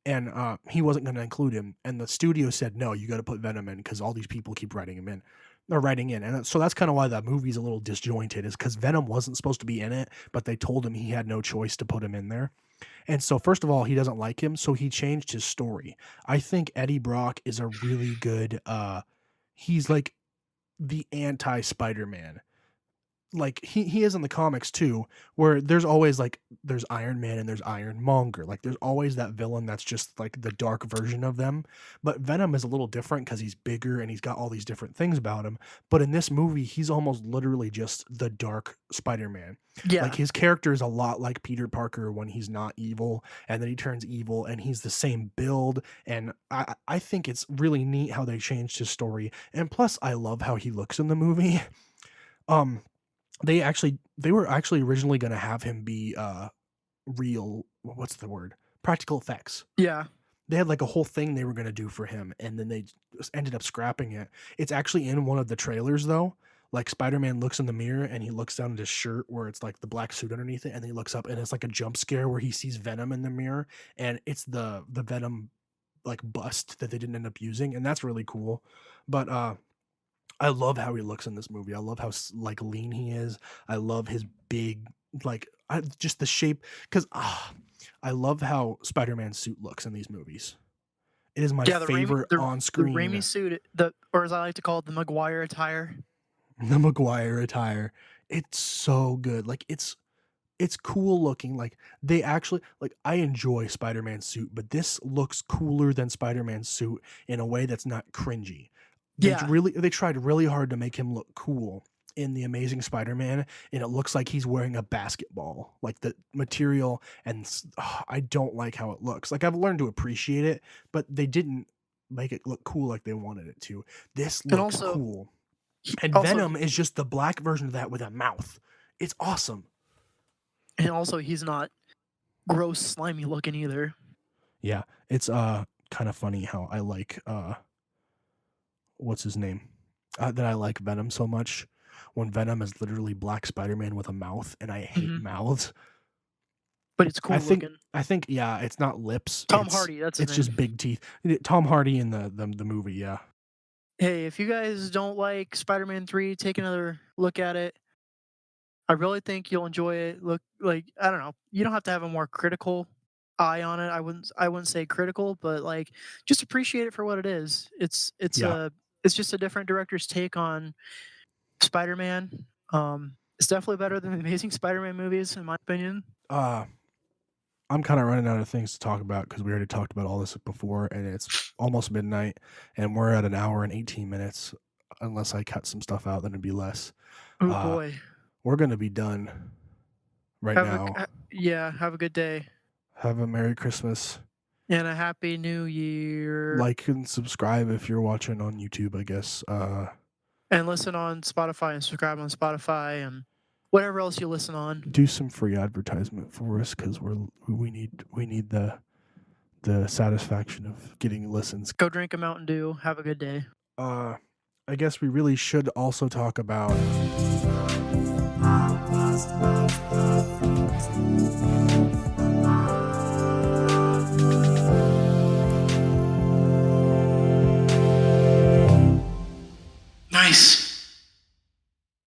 and he wasn't going to include him, and the studio said no, you got to put Venom in because all these people keep writing him in. Or writing in, and so that's kind of why that movie's a little disjointed. Is because Venom wasn't supposed to be in it, but they told him he had no choice to put him in there. And so, first of all, he doesn't like him, so he changed his story. I think Eddie Brock is a really good. He's like the anti Spider Man, like he is in the comics too, where there's always like there's Iron Man and there's Ironmonger. Like there's always that villain that's just like the dark version of them. But Venom is a little different because he's bigger and he's got all these different things about him. But in this movie, he's almost literally just the dark Spider-Man. Like yeah, his character is a lot like Peter Parker when he's not evil, and then he turns evil and he's the same build. And I think it's really neat how they changed his story. And plus I love how he looks in the movie. Um they were actually originally gonna have him be, real what's the word? Practical effects. yeah, They had, like, a whole thing they were gonna do for him, and then they just ended up scrapping it. It's actually in one of the trailers, though. Like, Spider-Man looks in the mirror, and he looks down at his shirt where it's, like, the black suit underneath it, and then he looks up, and it's like a jump scare where he sees Venom in the mirror, and it's the Venom, like, bust that they didn't end up using, and that's really cool. But, I love how he looks in this movie. I love how like lean he is. I love his big like just the shape because I love how Spider-Man's suit looks in these movies. It is my yeah. favorite on The Raimi screen. suit, the or as I like to call it, the Maguire attire. The Maguire attire. It's so good. Like it's cool looking. Like they actually like I enjoy Spider-Man's suit, but this looks cooler than Spider-Man's suit in a way that's not cringy. Yeah, They tried really hard to make him look cool in the Amazing Spider-Man, and it looks like he's wearing a basketball. Like the material and I don't like how it looks. Like I've learned to appreciate it, but they didn't make it look cool like they wanted it to. This and looked also cool. And Also, Venom is just the black version of that with a mouth. It's awesome. he's not gross, slimy looking either. Yeah, it's kind of funny how I like what's his name? That I like Venom so much. When Venom is literally Black Spider-Man with a mouth, and I hate Mhm. mouths. But it's I cool think looking. I think yeah, it's not lips. Tom Hardy, that's his It's just name. big teeth. Tom Hardy in the movie, yeah. Hey, if you guys don't like Spider-Man 3, take another look at it. I really think you'll enjoy it. Look, like, I don't know, you don't have to have a more critical eye on it. I wouldn't say critical, but, like, just appreciate it for what it is. Yeah. It's just a different director's take on Spider-Man. It's definitely better than the Amazing Spider-Man movies, in my opinion. Uh I'm kind of running out of things to talk about because we already talked about all this before, and it's almost midnight, and we're at an hour and 18 minutes. Unless I cut some stuff out, then it'd be less. Oh Uh, boy. we're gonna be done right now. Yeah, have a good day, Have a Merry Christmas. and a Happy New Year, Like and subscribe if you're watching on YouTube, I guess. and listen on Spotify and subscribe on Spotify and whatever else you listen on. Do some free advertisement for us because we need the satisfaction of getting listens. Go drink a Mountain Dew. Have a good day. Uh, I guess we really should also talk about